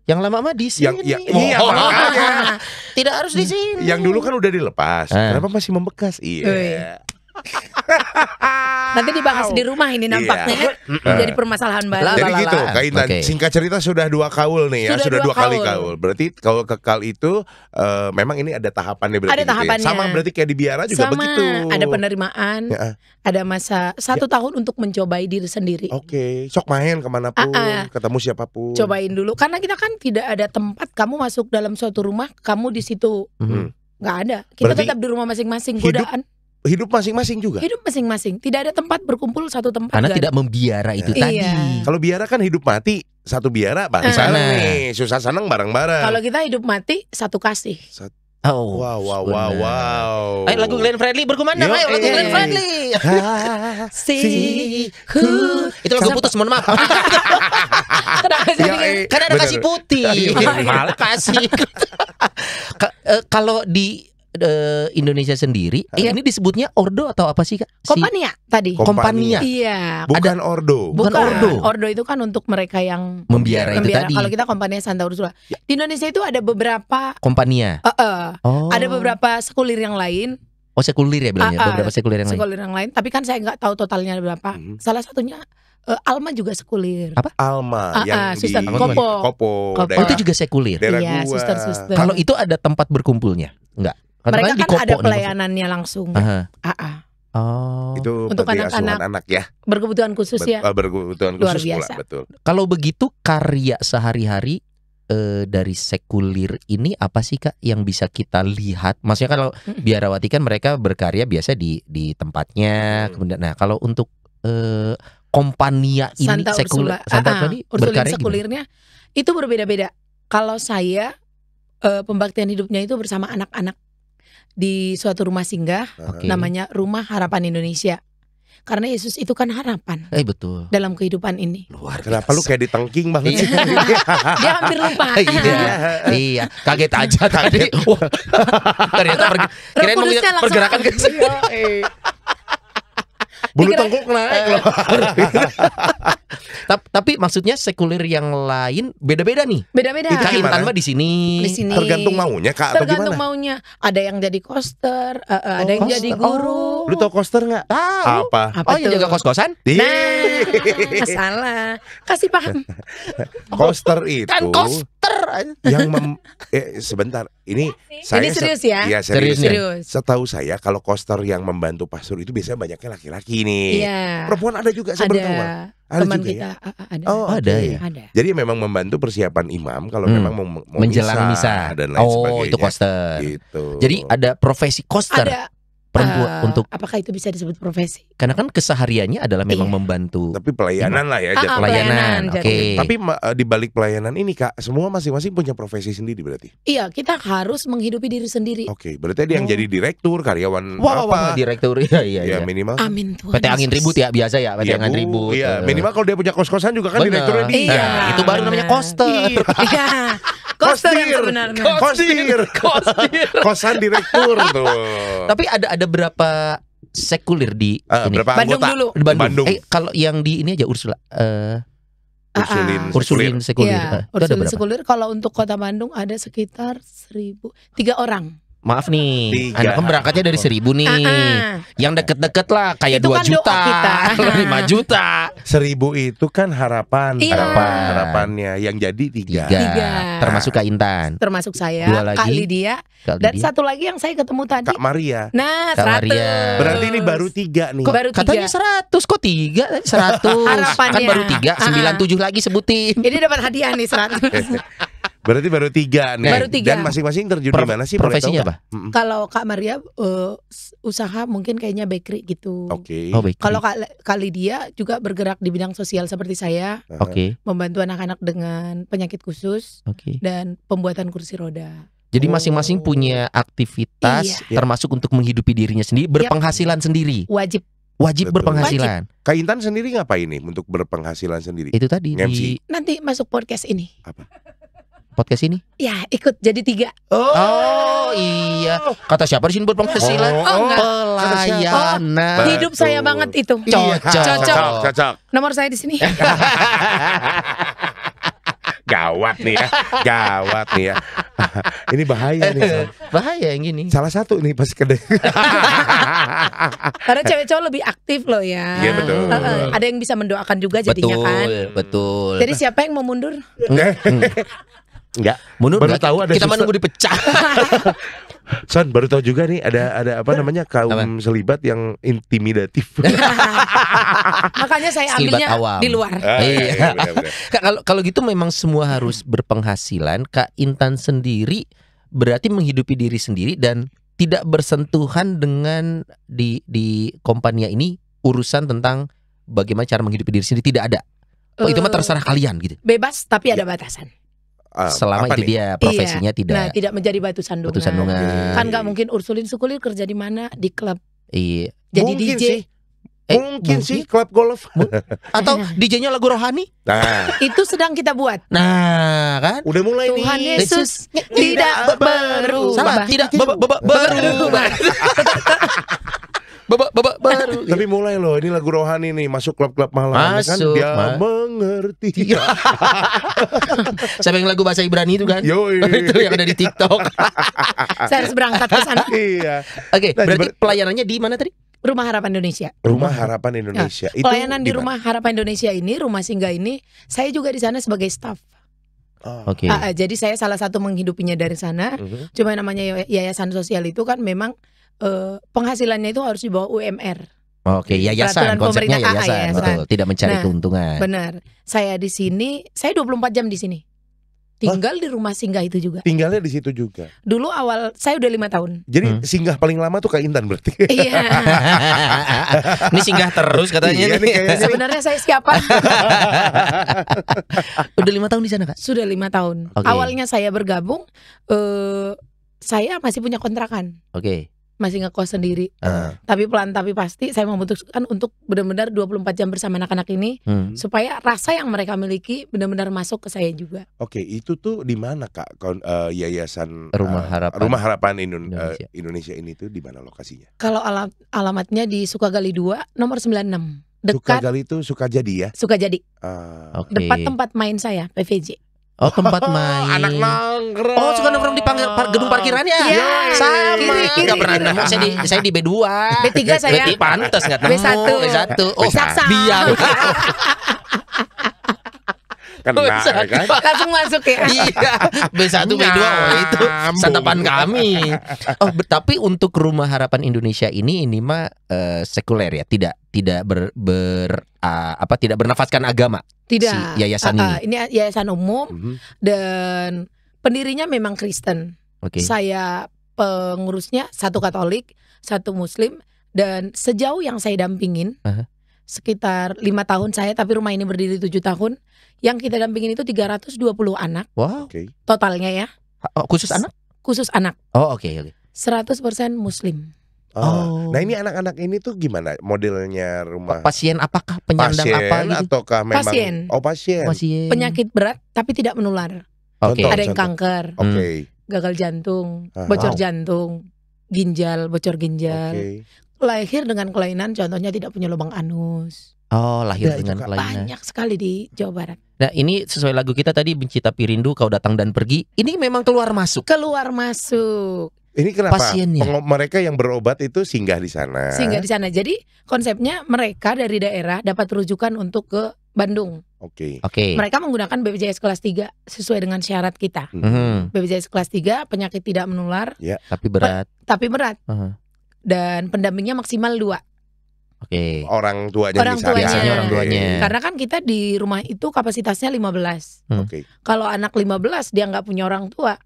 Yang lama mah di sini. Iya makanya. Tidak harus di sini. Yang dulu kan udah dilepas. Kenapa masih membekas? Iya. Nanti dibahas di rumah ini nampaknya ya. Jadi permasalahan baru. Jadi gitu, Kak Intan. Singkat cerita sudah 2 kaul nih ya, sudah 2 kali kaul. Berarti kaul kekal itu memang ini ada tahapannya berarti. Ada tahapannya. Ya? Sama berarti kayak di biara juga begitu. Ada penerimaan, ada masa 1 tahun untuk mencobai diri sendiri. Oke, sok main kemanapun, ketemu siapapun. Cobain dulu, karena kita kan tidak ada tempat kamu masuk dalam suatu rumah, kamu di situ nggak ada. Kita Berarti tetap di rumah masing-masing. Godaan. Hidup masing-masing juga. Hidup masing-masing. Tidak ada tempat berkumpul satu tempat. Karena tidak membiara itu tadi. Kalau biara kan hidup mati satu biara bareng nih, susah senang bareng-bareng. Kalau kita hidup mati satu kasih. Oh, wow. Ayo lagu Glenn Fredly berkumandang. Ayo lagu Glenn Fredly. Itu lagu putus, mohon maaf. Karena ada kasih putih. Malah kasih. Kalau di Indonesia sendiri, ini disebutnya ordo atau apa sih Kak? Kompania tadi. Kompania. Iya. Bukan ordo. Bukan ordo. Ordo itu kan untuk mereka yang membiara itu tadi. Kalau kita Kompania Santa Ursula. Di Indonesia itu ada beberapa kompania. Ada beberapa sekulir yang lain. Oh, sekulir ya bilangnya. Beberapa sekulir yang lain. Sekulir yang lain. Tapi kan saya nggak tahu totalnya ada berapa. Salah satunya Alma juga sekulir. Apa? Alma yang di Kopo. Oh, itu juga sekulir. Iya, suster-suster. Kalau itu ada tempat berkumpulnya? Enggak. Mereka kan ada pelayanannya langsung. Itu untuk anak-anak ya. Berkebutuhan khusus ya. Berkebutuhan luar khusus biasa. Pula, betul. Kalau begitu karya sehari-hari dari sekulir ini apa sih Kak yang bisa kita lihat? Maksudnya kalau biarawati kan mereka berkarya biasa di tempatnya. Kemudian, nah kalau untuk kompania ini Santa Ursula berkarya sekulirnya itu berbeda-beda. Kalau saya pembaktian hidupnya itu bersama anak-anak di suatu rumah singgah, namanya Rumah Harapan Indonesia. Karena Yesus itu kan harapan. Betul. Dalam kehidupan ini. Luar biasa. Kenapa lu kayak ditengking banget sih? Dia hampir lupa. Iya, kaget aja tadi. Ternyata kirain mau pergerakan ke sini. Bulu tengkuk naik loh. Tapi maksudnya sekuler yang lain beda-beda nih. Beda-beda. Kak Intan mah di sini. Tergantung maunya Kak atau gimana? Tergantung maunya. Ada yang jadi koster, ada yang jadi guru. Lu tau koster nggak? Tahu. Apa? Yang jaga kos-kosan? Nah, salah. Kasih paham. Koster itu kan koster yang sebentar. Ini serius ya? Iya serius. Serius. Setahu saya kalau koster yang membantu pastor itu biasanya banyaknya laki-laki nih. Iya. Perempuan ada juga sebenarnya. Ada teman kita ya? Ada. Oh, ada ya. Ada. Jadi memang membantu persiapan imam kalau memang mau menjalani misa dan lain sebagainya. Oh, itu koster. Gitu. Jadi ada profesi koster. Ada. Perempuan untuk apakah itu bisa disebut profesi? Karena kan kesehariannya adalah memang membantu. Tapi pelayanan lah ya. Pelayanan. Oke. Tapi di balik pelayanan ini Kak, semua masing-masing punya profesi sendiri berarti. Iya, kita harus menghidupi diri sendiri. Oke, berarti ada yang jadi direktur, karyawan apa? Direktur iya minimal. Amin Tuhan. PT Angin Ribut ya biasa ya, PT Angin Ribut. Iya, minimal kalau dia punya kos-kosan juga kan direkturnya dia. Itu baru namanya koster. Iya. Koster yang sebenarnya. Kostir. Kosan direktur tuh. Tapi ada berapa sekulir di ini? Berapa Bandung anggota? dulu. Di Bandung. Bandung. Kalau yang di ini aja Ursula. Ursulin Sekulir. Iya, Itu ada Ursulin berapa? Sekulir. Kalau untuk Kota Bandung ada sekitar 3 orang. Maaf nih, 3. Anda kan berangkatnya dari 1.000 nih. Yang deket-deket lah kayak Itu 2 kan juta, doa kita. 5 juta. 1.000 itu kan harapan. Iya. Harapannya yang jadi 3. 3. Termasuk Kak Intan, Termasuk saya, 2 lagi. Kak Lydia, Kak dan Lydia. satu lagi yang saya ketemu tadi. Kak Maria. Nah, Kak 100. Maria. Berarti ini baru 3 nih. Kok baru 3? Katanya 100, kok 3? 100. Kan Harapannya. baru 3, 97 lagi sebutin. Ini dapat hadiah nih 100. Berarti baru 3 nih. Baru 3. Dan masing-masing terjun di mana sih? Boleh Profesinya tahu apa? nggak? Kalau Kak Maria usaha mungkin kayaknya bakery gitu. Oke. Oh, baik. Kalau Kak Lydia juga bergerak di bidang sosial seperti saya, Oke, membantu anak-anak dengan penyakit khusus oke. dan pembuatan kursi roda. Jadi Oh. masing-masing punya aktivitas Iya. termasuk untuk menghidupi dirinya sendiri, berpenghasilan sendiri. Wajib. Wajib Betul. berpenghasilan. Kak Intan sendiri ngapain nih untuk berpenghasilan sendiri? Itu tadi MC. di Nanti masuk podcast ini. podcast ini. Ya, ikut jadi 3. Oh iya, kata siapa di sini berpenghasilan? Oh, enggak. Pelayanan. Oh, Hidup saya Betul. banget itu. Iya. Cocok. Cocok. Nomor saya di sini. Gawat nih ya. Gawat nih ya. Ini bahaya nih. Son. Bahaya yang gini. Salah satu nih pas kedai. Karena cewek cowok lebih aktif loh ya. Iya, betul. Ada yang bisa mendoakan juga jadinya Betul, kan. betul. Jadi siapa yang mau mundur? Enggak. Mundur Baru nggak? tahu ada kita suster. menunggu dipecah. Son, baru tahu juga nih ada apa namanya kaum Apa? selibat yang intimidatif. Makanya saya Selibat ambilnya awam. di luar. Iya. benar-benar. Kak, kalau gitu memang semua harus berpenghasilan. Kak Intan sendiri berarti menghidupi diri sendiri dan tidak bersentuhan dengan di kompania ini urusan tentang bagaimana cara menghidupi diri sendiri, tidak ada. Oh, itu mah terserah kalian gitu. Bebas tapi ada batasan. Selama apa itu nih? dia profesinya tidak Nah, tidak menjadi batu sandungan. batu sandungan. Kan nggak mungkin Ursulin Sekulir kerja di mana? Di klub. Iya. Jadi Mungkin DJ. sih. Mungkin sih klub golf. Atau DJ-nya lagu rohani? Nah, Itu sedang kita buat. Nah, kan? udah mulai Tuhan nih. Yesus tidak berubah. Salah, tidak berubah. Baru. Tapi mulai loh, ini lagu rohani nih masuk klub-klub malam kan Masuk, dia Mas. mengerti. Siapa yang lagu bahasa Ibrani itu kan? Yoi. Itu yang ada di TikTok. Saya harus berangkat ke sana. Iya. Oke, Nah, berarti pelayanannya di mana tadi? Rumah Harapan Indonesia. Rumah Harapan Indonesia. Itu Pelayanan di mana? Rumah Harapan Indonesia ini, Rumah Singgah ini, saya juga di sana sebagai staff. Oh. Oke. Jadi saya salah satu menghidupinya dari sana. Mhm. Cuma namanya yayasan sosial itu kan memang penghasilannya itu harus di bawah UMR. Oke, yayasan Peraturan konsepnya pemerintah, yayasan, yayasan. betul. Tidak mencari Nah, keuntungan. Benar. Saya di sini, saya 24 jam di sini. Tinggal di rumah singgah itu juga. Tinggalnya di situ juga. Dulu awal saya udah 5 tahun. Jadi singgah paling lama tuh Kak Intan berarti. Iya. Ini singgah terus katanya Iya nih nih. kayaknya. Sebenarnya saya siapa? Udah 5 tahun di sana, Kak? Sudah 5 tahun. Oke. Awalnya saya bergabung, saya masih punya kontrakan, Oke. masih ngekos sendiri. Ah. Tapi pelan tapi pasti saya memutuskan untuk benar-benar 24 jam bersama anak-anak ini Hmm. supaya rasa yang mereka miliki benar-benar masuk ke saya juga. Oke, itu tuh di mana Kak? Yayasan Rumah Harapan. Rumah Harapan Indonesia. Indonesia ini tuh di mana lokasinya? Kalau alamatnya di Sukagali 2 nomor 96, dekat Sukagali itu Sukajadi ya? Sukajadi, Oke. dekat tempat main saya PVJ. Oh, tempat main. Anak nongkrong. Oh, suka nongkrong di gedung parkirannya. Iya. Sama. Kiri. Enggak pernah nemu. Saya di B2. B3 saya. Berarti pantas enggak nemu. B1. Oh, Saksa. biar. Kena kan? Langsung masuk ya. Iya, B1 B2 oh itu santapan kami. Oh, tapi untuk Rumah Harapan Indonesia ini mah sekuler ya, tidak tidak bernafaskan agama. Tidak. Si yayasan ini. Ini yayasan umum Mhm. dan pendirinya memang Kristen. Oke. Saya pengurusnya satu Katolik, satu Muslim, dan sejauh yang saya dampingin Aha. sekitar 5 tahun saya, tapi rumah ini berdiri 7 tahun. Yang kita dampingin itu 320 anak Wow. Oke. totalnya ya, Oh, khusus anak? khusus anak, Oh, oke. 100% Muslim. Oh. Nah, ini anak-anak ini tuh gimana modelnya rumah? Pasien apakah penyandang Pasien apa gitu? ataukah memang Pasien. Oh, pasien. Pasien. Penyakit berat tapi tidak menular. Oke. Contoh. Ada yang kanker, Oke. gagal jantung, Ah, bocor wow. jantung, ginjal, bocor ginjal, Oke. lahir dengan kelainan, contohnya tidak punya lubang anus. Oh, lahir Ada itu, dengan Kak. kelainan. Banyak sekali di Jawa Barat. Nah, ini sesuai lagu kita tadi, Benci Tapi Rindu, Kau Datang dan Pergi. Ini memang keluar masuk Keluar masuk Ini kenapa pasiennya. mereka yang berobat itu singgah di sana? sehingga di sana. Jadi konsepnya mereka dari daerah dapat rujukan untuk ke Bandung. Oke. Oke. Mereka menggunakan BPJS kelas 3 sesuai dengan syarat kita. Mhm. BPJS kelas 3 penyakit tidak menular Tapi berat. tapi berat Aha. dan pendampingnya maksimal 2. Oke. Orang tuanya Orang misalnya. tuanya. Biasanya orang Oke. tuanya. Karena kan kita di rumah itu kapasitasnya 15. Oke. Kalau anak 15 dia nggak punya orang tua,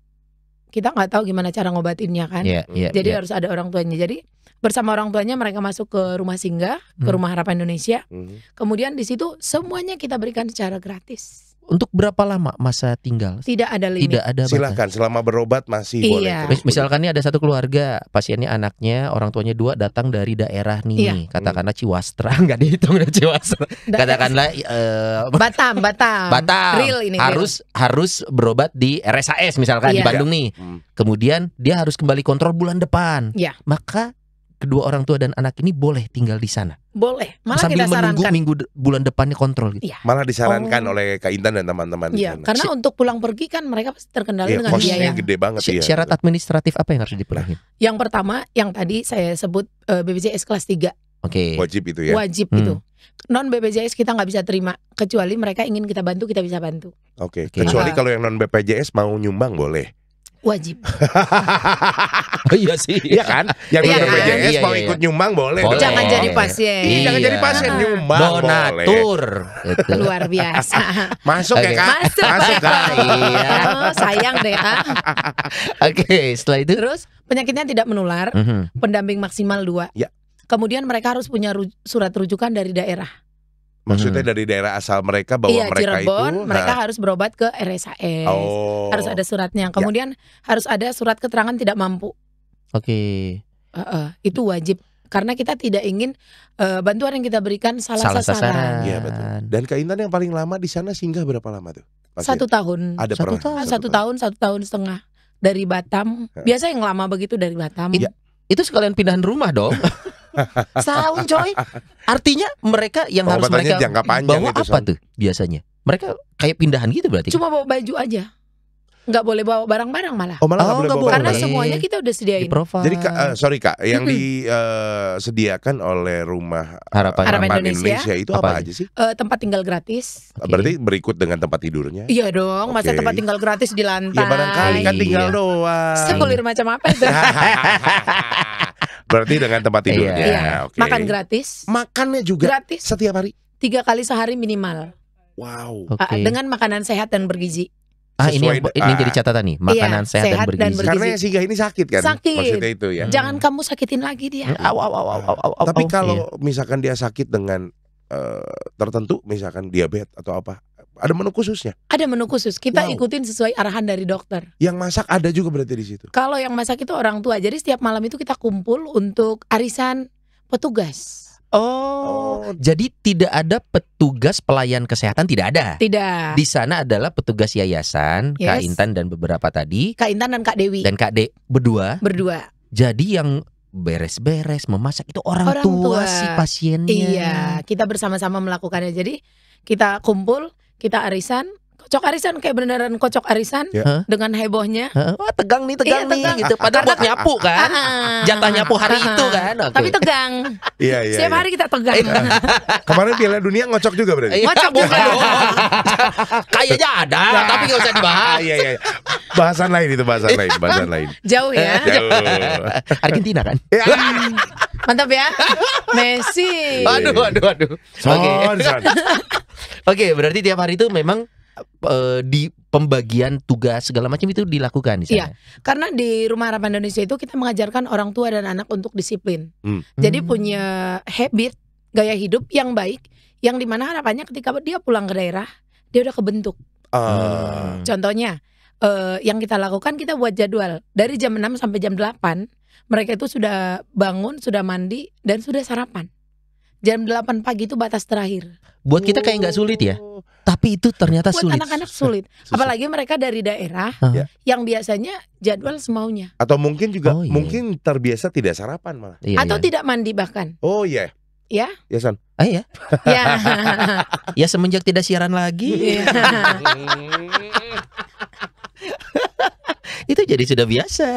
kita nggak tahu gimana cara ngobatinnya kan. Iya, iya. Jadi iya. harus ada orang tuanya. Jadi bersama orang tuanya mereka masuk ke rumah singgah, ke Hmm. Rumah Harapan Indonesia. Mhm. Kemudian di situ semuanya kita berikan secara gratis. Untuk berapa lama masa tinggal? Tidak ada limit. Tidak ada batas. Silakan selama berobat masih Iya. boleh. terus Misalkan nih ada satu keluarga, pasiennya anaknya, orang tuanya 2 datang dari daerah nih, Iya. katakanlah Ciwastra, nggak dihitung dari Ciwastra. Katakanlah Batam. Batam Real ini. real. harus berobat di RSAS misalkan di Iya. Bandung nih. Hmm. Kemudian dia harus kembali kontrol bulan depan. Iya. Maka kedua orang tua dan anak ini boleh tinggal di sana Boleh. Malah sambil kita menunggu sarankan. bulan depannya kontrol gitu. Iya. Malah disarankan Oh. oleh Kak Intan dan teman-teman di Iya, sana. karena untuk pulang pergi kan mereka pasti terkendali Iya, dengan kosnya biaya. gede banget ya. Syarat administratif apa yang harus dipenuhi? Yang pertama, yang tadi saya sebut BPJS kelas 3 Oke. Wajib itu ya. wajib Hmm. itu. Non BPJS kita nggak bisa terima kecuali mereka ingin kita bantu, kita bisa bantu. Oke. Oke. Kecuali Ah. kalau yang non BPJS mau nyumbang boleh. Wajib. Oh iya sih. Iya kan? Yang Iya non kan? BPJS Iya, mau iya, ikut nyumbang boleh. Boleh. dong. Jangan jadi Iya. pasien. Ih, jangan jadi Iya. pasien nyumbang boleh. Donatur. Gitu. Luar biasa. Masuk ya Oke. Kak. Masuk. Masuk Kak. Iya. Oh, sayang deh. Oke, setelah itu. Terus penyakitnya tidak menular, Mhm. pendamping maksimal 2. Ya. Kemudian mereka harus punya surat rujukan dari daerah. Maksudnya dari daerah asal mereka bahwa Iya, mereka Cirebon, itu mereka harus berobat ke RSAS. Oh. Harus ada suratnya. Kemudian harus ada surat keterangan tidak mampu. Oke. Itu wajib. Karena kita tidak ingin bantuan yang kita berikan salah Salah sasaran. sasaran. Iya betul. Dan Kak Intan yang paling lama di sana singgah berapa lama tuh? Pasien? 1 tahun. Ada Satu pernah? tahun. 1 tahun, 1,5 tahun dari Batam. Biasa yang lama begitu dari Batam. Iya. Itu sekalian pindahan rumah dong. Setahun coy. Artinya mereka yang harus Pengobatannya mereka jangka panjang bawa itu, apa Son. tuh biasanya? Mereka kayak pindahan gitu berarti. Cuma bawa baju aja. Nggak boleh bawa barang-barang malah. Oh malah nggak Oh, boleh nggak bawa Karena boleh. semuanya kita udah di sediain. profile. Jadi Kak, sorry Kak, yang disediakan oleh Rumah Harapan Harapan Indonesia. Indonesia itu Apa apa aja? aja sih? Tempat tinggal gratis. Oke. Berarti berikut dengan tempat tidurnya? Iya dong, masa Oke. tempat tinggal gratis di lantai. Ya barangkali kan tinggal Iya. doang. Sekulir macam apa itu? Berarti dengan tempat tidurnya. Iya. Oke. Makan gratis. Makannya juga Gratis. setiap hari. 3 kali sehari minimal. Wow. Oke. Dengan makanan sehat dan bergizi. Ini sesuai- ini jadi catatan nih, makanan Iya, sehat, dan sehat dan bergizi. bergizi. Karena yang singgah ini sakit kan? Sakit. Maksudnya itu ya. Jangan kamu sakitin lagi dia. Au, au, au, au, au, au, Tapi au. kalau Iya. misalkan dia sakit dengan tertentu, misalkan diabetes atau apa, ada menu khususnya. Ada menu khusus. Kita Wow. ikutin sesuai arahan dari dokter. Yang masak ada juga berarti di situ. Kalau yang masak itu orang tua. Jadi setiap malam itu kita kumpul untuk arisan petugas. Oh, jadi tidak ada petugas pelayan kesehatan, tidak ada. Tidak. Di sana adalah petugas yayasan, Kak Yes. Intan dan beberapa tadi, Kak Intan dan Kak Dewi dan Kak D berdua. berdua. Jadi yang beres-beres memasak itu orang Orang tua tua. si pasiennya. Iya, kita bersama-sama melakukannya. Jadi kita kumpul, kita arisan, kocok arisan kayak beneran kocok arisan Ya. dengan hebohnya. Heeh. Wah, tegang nih, Iya, nih tegang. gitu. Padahal buat nyapu kan. Jatah nyapu hari itu kan. Oke. Tapi tegang. Iya iya. Setiap iya. hari kita tegang. Kemarin Piala Dunia ngocok juga berarti. Iya, Ngocok bukan juga. dong. Kayaknya ada, tapi nggak usah dibahas. Iya iya. Bahasan lain itu, bahasan lain, bahasan lain. Jauh ya. Jauh. Argentina kan? Ya. Mantap ya. Messi. Aduh. Oke. Son, son. Oke, berarti tiap hari itu memang di pembagian tugas segala macam itu dilakukan di sana. Iya. Karena di Rumah Harapan Indonesia itu kita mengajarkan orang tua dan anak untuk disiplin. Jadi punya habit, gaya hidup yang baik, yang dimana harapannya ketika dia pulang ke daerah, dia udah kebentuk. Contohnya, yang kita lakukan, kita buat jadwal dari jam 6 sampai jam 8. Mereka itu sudah bangun, sudah mandi, dan sudah sarapan. Jam 8 pagi itu batas terakhir. Buat kita kayak nggak sulit ya. Tapi itu ternyata Buat sulit. anak-anak sulit. Susah. Apalagi mereka dari daerah Ah. yang biasanya jadwal semaunya. Atau mungkin juga Oh, iya. mungkin terbiasa tidak sarapan malah. Iya, Atau iya. tidak mandi bahkan. Oh iya. Ya. Ya San. Ah, iya. Ya. Ya semenjak tidak siaran lagi, Iya. itu jadi sudah biasa.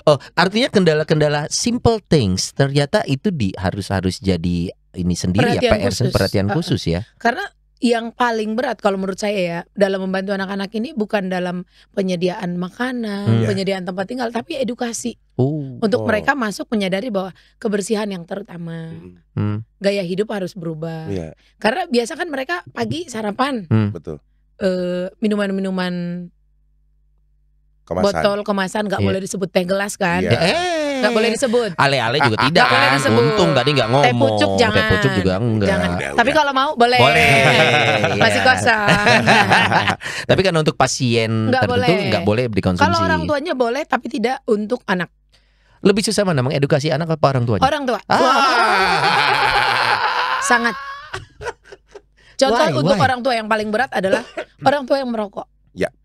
Oh, artinya kendala-kendala simple things ternyata itu harus jadi ini sendiri Perhatian ya, PR khusus. perhatian khusus ya. Karena yang paling berat kalau menurut saya ya dalam membantu anak-anak ini bukan dalam penyediaan makanan, Hmm. penyediaan tempat tinggal, tapi edukasi Oh. untuk Oh. mereka masuk menyadari bahwa kebersihan yang terutama, Hmm. gaya hidup harus berubah. Iya, Karena biasa kan mereka pagi sarapan betul. minuman-minuman Kemasan. botol kemasan, nggak Iya. boleh disebut teh gelas kan, Iya. nggak boleh disebut. Ale-ale juga tidak Nggak boleh kan. disebut. Untung tadi nggak ngomong. Teh pucuk jangan. Teh pucuk juga enggak. Jangan. Udah, Tapi udah. kalau mau boleh. Boleh. Masih Iya. kosong. Tapi kan untuk pasien Nggak tertentu boleh. nggak boleh dikonsumsi. Kalau orang tuanya boleh, tapi tidak untuk anak. Lebih susah mana mengedukasi anak apa orang tuanya? Orang tua. Ah. Sangat. Contoh Why? untuk Why? orang tua yang paling berat adalah orang tua yang merokok.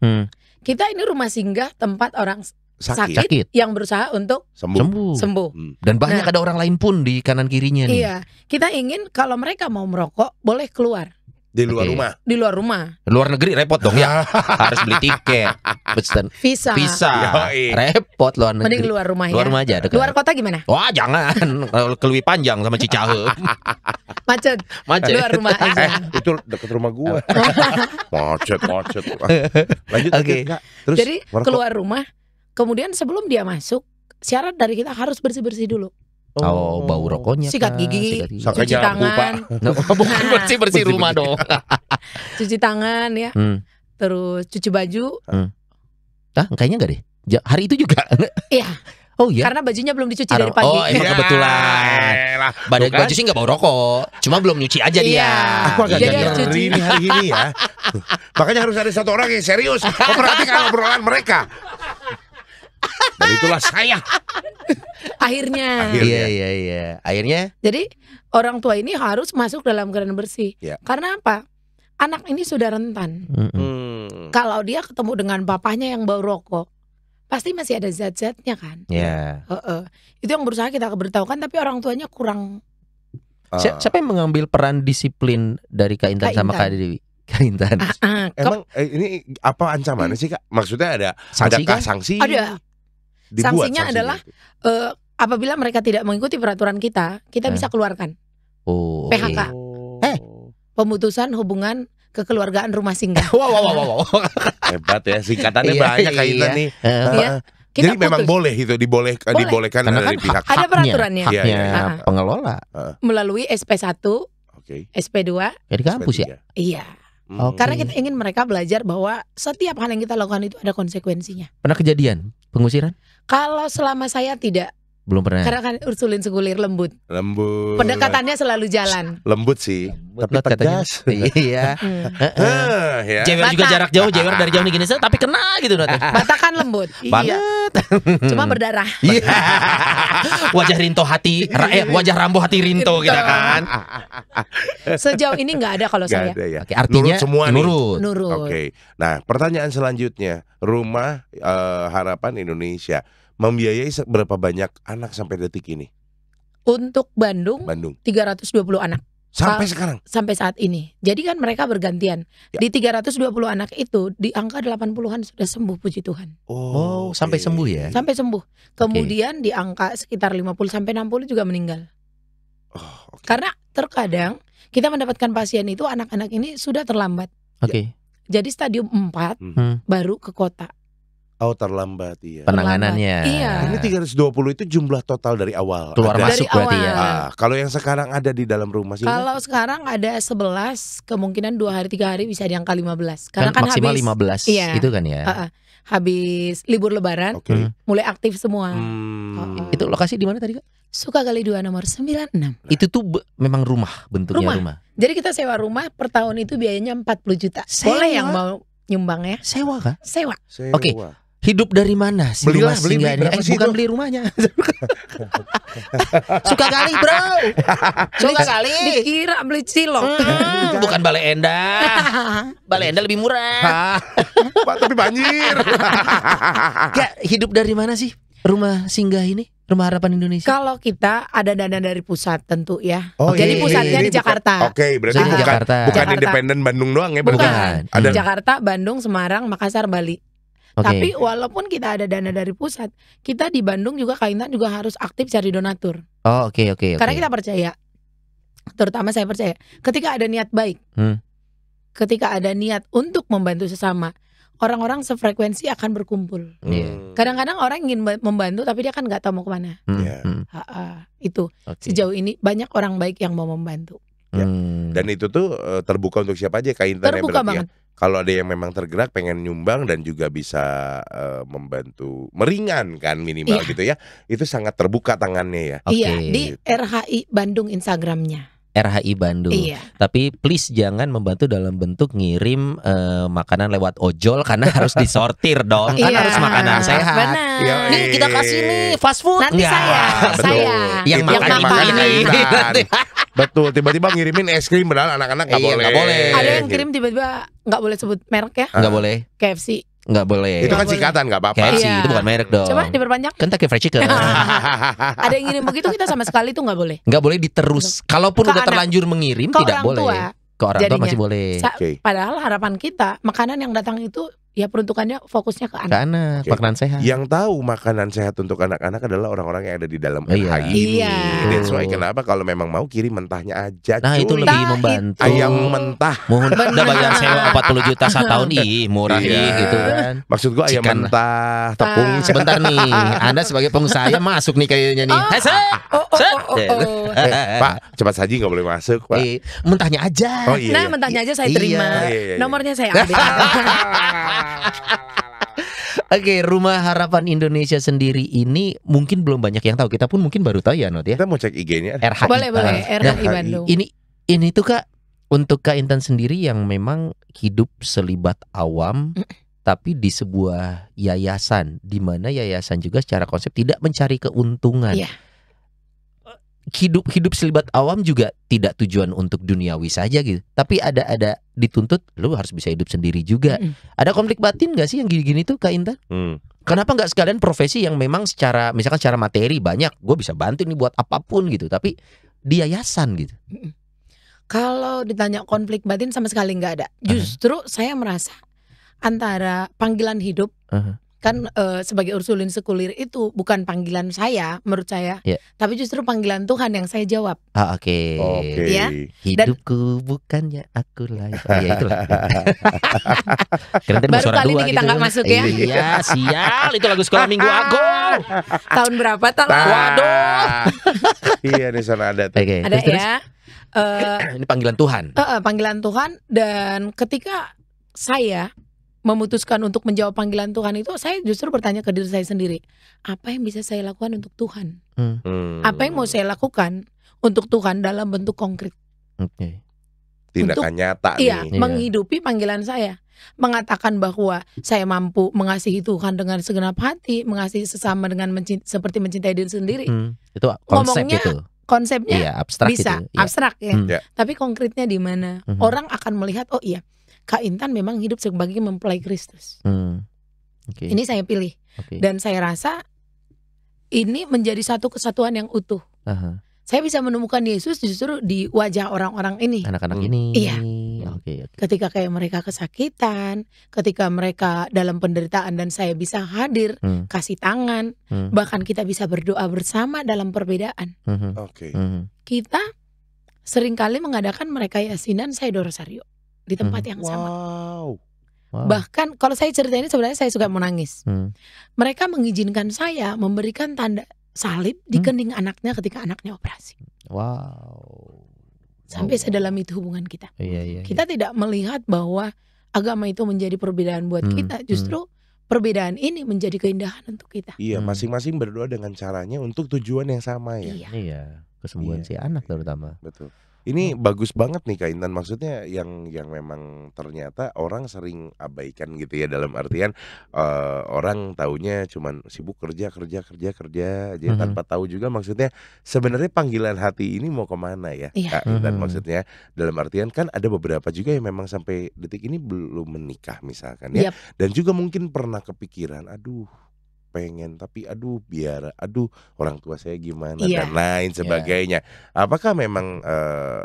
Hmm. Kita ini rumah singgah tempat orang Sakit. Sakit. yang berusaha untuk Sembuh. sembuh. Dan banyak Nah. ada orang lain pun di kanan kirinya nih. Iya, kita ingin kalau mereka mau merokok boleh keluar Di luar Oke. rumah. di luar rumah. Luar negeri repot dong ya. Harus beli tiket. Pesen Visa. visa. Yoi. Repot luar negeri. Mending luar rumah Luar ya. rumah aja dekat. Luar kota gimana? Wah, jangan. Kalau Keluwi panjang sama Cicahem. Macet. Macet. Luar rumah aja. Itu dekat rumah gua. macet. Lanjut Oke. Kak. Terus Jadi merokok. keluar rumah, kemudian sebelum dia masuk, syarat dari kita harus bersih-bersih dulu. Oh, bau rokoknya. Sikat kah? gigi. Sikat gigi. Sangka Cuci nyapu, Pak. tangan, Bukan bersih rumah dong. cuci tangan ya. Hmm. Terus cuci baju. Nah, kayaknya enggak deh. Hari itu juga. Iya. Oh iya. Karena bajunya belum dicuci dari Oh, pagi. emang kebetulan. Elah. Badan Tuh kan? baju sih nggak bau rokok, cuma belum nyuci aja dia. Iya. Aku agak Jadi harus ngeri cuci. nih hari ini ya. Makanya harus ada satu orang yang serius memperhatikan obrolan mereka. Dan itulah saya. Akhirnya. Akhirnya. Iya. Akhirnya Jadi orang tua ini harus masuk dalam keadaan bersih. Ya. Karena apa? Anak ini sudah rentan. Kalau dia ketemu dengan papahnya yang bau rokok, pasti masih ada zat-zatnya kan. ya. Itu yang berusaha kita beritahukan, tapi orang tuanya kurang. Siapa yang mengambil peran disiplin dari Kak Intan Kak sama Intan. Kak Dewi? Kak Intan. Emang ini apa ancamannya sih Kak? Maksudnya Sanksi adakah kan? sanksi? Ada. Dibuat Sanksinya adalah itu? Apabila mereka tidak mengikuti peraturan kita bisa keluarkan Oh. PHK. Oh. pemutusan hubungan kekeluargaan rumah singgah. Wow. Hebat ya, singkatannya Iya, banyak Kak Intan iya. nih. Iya. Kita Jadi memang putus boleh itu dibolehkan Boleh. karena Karena dari kan pihak. Ada peraturannya. Haknya Iya. pengelola. melalui SP1, Oke. SP2. Ya di kampus ya. Iya. Oke. Karena kita ingin mereka belajar bahwa setiap hal yang kita lakukan itu ada konsekuensinya. Pernah kejadian pengusiran? Kalau selama saya tidak, Belum pernah. karena kan Ursulin Segulir lembut. Lembut. Pendekatannya selalu jalan. Lembut sih, tapi Lembut katanya. tegas. Iya. Ya. Jewer juga Batak. jarak jauh, jewer dari jauh nih gini, tapi kena gitu nanti. Batakan lembut. Banget. Cuma berdarah. Iya. Wajah Rinto hati, wajah Rambo hati Rinto kita kan. Sejauh ini nggak ada kalau Gak saya. ada ya. Oke, artinya Nurut semua nih. nurut. Nurut. Oke. Nah, pertanyaan selanjutnya, Rumah Harapan Indonesia membiayai berapa banyak anak sampai detik ini? Untuk Bandung Bandung. 320 anak Sampai sekarang. sampai saat ini. Jadi kan mereka bergantian. Ya. Di 320 anak itu di angka 80-an sudah sembuh, puji Tuhan. Oh, oke. sampai sembuh ya? Sampai sembuh. Kemudian di angka sekitar 50 sampai 60 juga meninggal. Oh, oke. Karena terkadang kita mendapatkan pasien itu anak-anak ini sudah terlambat. Oke. Jadi stadium 4 baru ke kota. Oh, terlambat ya. Penanganannya. Iya. Ini 320 itu jumlah total dari awal. Keluar Ada- masuk Dari berarti ya. awal. Kalau yang sekarang ada di dalam rumah sih. Kalau sekarang ada 11, kemungkinan 2 hari 3 hari bisa di angka 15. Karena kan maksimal habis 15 Iya. itu kan ya. habis libur lebaran Oke. mulai aktif semua. Hmm. Itu lokasi di mana tadi Kak? Sukagali 2 nomor 96. Itu tuh memang rumah, bentuknya rumah. Jadi kita sewa rumah per tahun itu biayanya 40 juta. Sewa? Boleh yang mau nyumbang ya? Sewa Kak? Sewa. Sewa. Oke. Hidup dari mana sih Belilah, rumah beli singgah ini? berapa sih Bukan itu? beli rumahnya. Suka kali bro. Suka kali. Dikira beli cilok. Bukan Bale Endah. Bale Endah lebih murah. Pak, tapi banjir. Gak, hidup dari mana sih rumah singgah ini? Rumah Harapan Indonesia. Kalau kita ada dana dari pusat tentu ya. Oh, Jadi ini- pusatnya ini di Jakarta. Oke, berarti Di bukan Jakarta. bukan Jakarta. independen Bandung doang ya, Bukan. berarti. Ada Jakarta, Bandung, Semarang, Makassar, Bali. Oke. Tapi walaupun kita ada dana dari pusat, kita di Bandung juga Kaintan juga harus aktif cari donatur. Oh, oke. Karena kita percaya, terutama saya percaya, ketika ada niat baik, ketika ada niat untuk membantu sesama, orang-orang sefrekuensi akan berkumpul. Iya. Kadang-kadang orang ingin membantu tapi dia kan nggak tahu mau kemana. Iya. Itu Oke. sejauh ini banyak orang baik yang mau membantu. Ya. Dan itu tuh terbuka untuk siapa aja Kak Intan ya Terbuka berarti banget. ya. Kalau ada yang memang tergerak pengen nyumbang dan juga bisa membantu meringankan minimal Iya. gitu ya. Itu sangat terbuka tangannya ya. Oke. Iya, di RHI Bandung Instagramnya. RHI Bandung. Iya. Tapi please jangan membantu dalam bentuk ngirim makanan lewat ojol karena harus disortir dong. Kan Iya. harus makanan sehat. Benar. Iya, Nih kita kasih nih fast food. Nanti Nggak. saya. Yang Itu makan makan ini. Kak Intan. Betul, tiba-tiba ngirimin es krim padahal anak-anak nggak Iya, boleh. nggak boleh. Ada yang kirim tiba-tiba nggak boleh sebut merek ya, Nggak boleh. KFC. Nggak boleh. Itu kan Nggak boleh. singkatan nggak apa-apa. KFC Iya. itu bukan merek dong. Coba diperpanjang. Kentucky Fried Chicken. Ada yang ngirim begitu kita sama sekali tuh nggak boleh. Nggak boleh diterus. Kalaupun Ke udah anak. terlanjur mengirim Ke tidak orang boleh. tua. Ke orang tua Jadinya. masih boleh. Oke. Padahal harapan kita makanan yang datang itu ya peruntukannya fokusnya ke Ke anak. anak, Oke. makanan sehat. Yang tahu makanan sehat untuk anak-anak adalah orang-orang yang ada di dalam Iya. RHI ini. Iya. That's why kenapa kalau memang mau kirim mentahnya aja. Nah, itu cuy. lebih Nah, membantu. Ayam mentah. Mohon udah bayar sewa 40 juta setahun ih murah Iya. ih gitu kan. Maksud gua ayam Chicken. mentah, tepung. Sebentar nih, Anda sebagai pengusaha masuk nih kayaknya nih. Oh. Hei, Sep! Oh. Pak, cepat saji nggak boleh masuk, Pak. Mentahnya aja. Oh iya. Nah, mentahnya aja saya Iya. terima. Iya. Nomornya saya ambil. Oke, Rumah Harapan Indonesia sendiri ini mungkin belum banyak yang tahu. Kita pun mungkin baru tahu ya, Not ya. Kita mau cek IG-nya. RHI. Boleh, boleh. RHI Nah, Bandung. Ini tuh Kak, untuk Kak Intan sendiri yang memang hidup selibat awam tapi di sebuah yayasan, di mana yayasan juga secara konsep tidak mencari keuntungan. Iya. Hidup selibat awam juga tidak tujuan untuk duniawi saja gitu. Tapi ada dituntut lu harus bisa hidup sendiri juga. Ada konflik batin gak sih yang gini-gini tuh Kak Intan? Kenapa nggak sekalian profesi yang memang secara misalkan secara materi banyak, gue bisa bantu nih buat apapun gitu, tapi di yayasan gitu. Kalau ditanya konflik batin sama sekali nggak ada. Justru saya merasa antara panggilan hidup kan sebagai Ursulin Sekulir itu bukan panggilan saya menurut saya, Ya. tapi justru panggilan Tuhan yang saya jawab. Oke. Oke. Ya. Hidupku bukannya aku lah. Oh, ya itulah. Keren tadi mau Baru suara kali dua ini kita gitu. nggak masuk ya. Iya, sial. Itu lagu sekolah minggu agung. Tahun berapa tak? Waduh. Iya nih sana ada tuh. Oke. Ada terus. ya. Ini panggilan Tuhan. Panggilan Tuhan, dan ketika saya memutuskan untuk menjawab panggilan Tuhan itu, saya justru bertanya ke diri saya sendiri, apa yang bisa saya lakukan untuk Tuhan? Apa yang mau saya lakukan untuk Tuhan dalam bentuk konkret? Oke. Tindakan nyata Iya, nih. menghidupi panggilan saya, mengatakan bahwa saya mampu mengasihi Tuhan dengan segenap hati, mengasihi sesama dengan seperti mencintai diri sendiri. Itu konsep Ngomongnya itu. Konsepnya Iya, abstrak bisa itu. Iya. abstrak ya, Ya. tapi konkretnya di mana? Orang akan melihat, oh iya, Kak Intan memang hidup sebagai mempelai Kristus. Oke. Ini saya pilih, Oke. dan saya rasa ini menjadi satu kesatuan yang utuh. Aha. Saya bisa menemukan Yesus justru di wajah orang-orang ini. Anak-anak ini. Iya. Oke. Ketika kayak mereka kesakitan, ketika mereka dalam penderitaan dan saya bisa hadir, kasih tangan, bahkan kita bisa berdoa bersama dalam perbedaan. Oke. Kita seringkali mengadakan mereka yasinan saya do rosario di tempat yang sama. Wow. Bahkan kalau saya cerita ini sebenarnya saya suka menangis. Mereka mengizinkan saya memberikan tanda salib di kening anaknya ketika anaknya operasi. Wow. Sampai sedalam itu hubungan kita. Iya. Kita tidak melihat bahwa agama itu menjadi perbedaan buat kita. Justru perbedaan ini menjadi keindahan untuk kita. Iya, masing-masing berdoa dengan caranya untuk tujuan yang sama ya. Iya. Iya. kesembuhan Iya. si anak terutama. Betul. Ini bagus banget nih Kak Intan, maksudnya yang memang ternyata orang sering abaikan gitu ya, dalam artian orang taunya cuman sibuk kerja aja tanpa tahu juga maksudnya sebenarnya panggilan hati ini mau kemana ya Iya. Kak Intan, maksudnya dalam artian kan ada beberapa juga yang memang sampai detik ini belum menikah misalkan ya, Yap. dan juga mungkin pernah kepikiran aduh pengen tapi biar orang tua saya gimana Iya. dan lain sebagainya. Apakah memang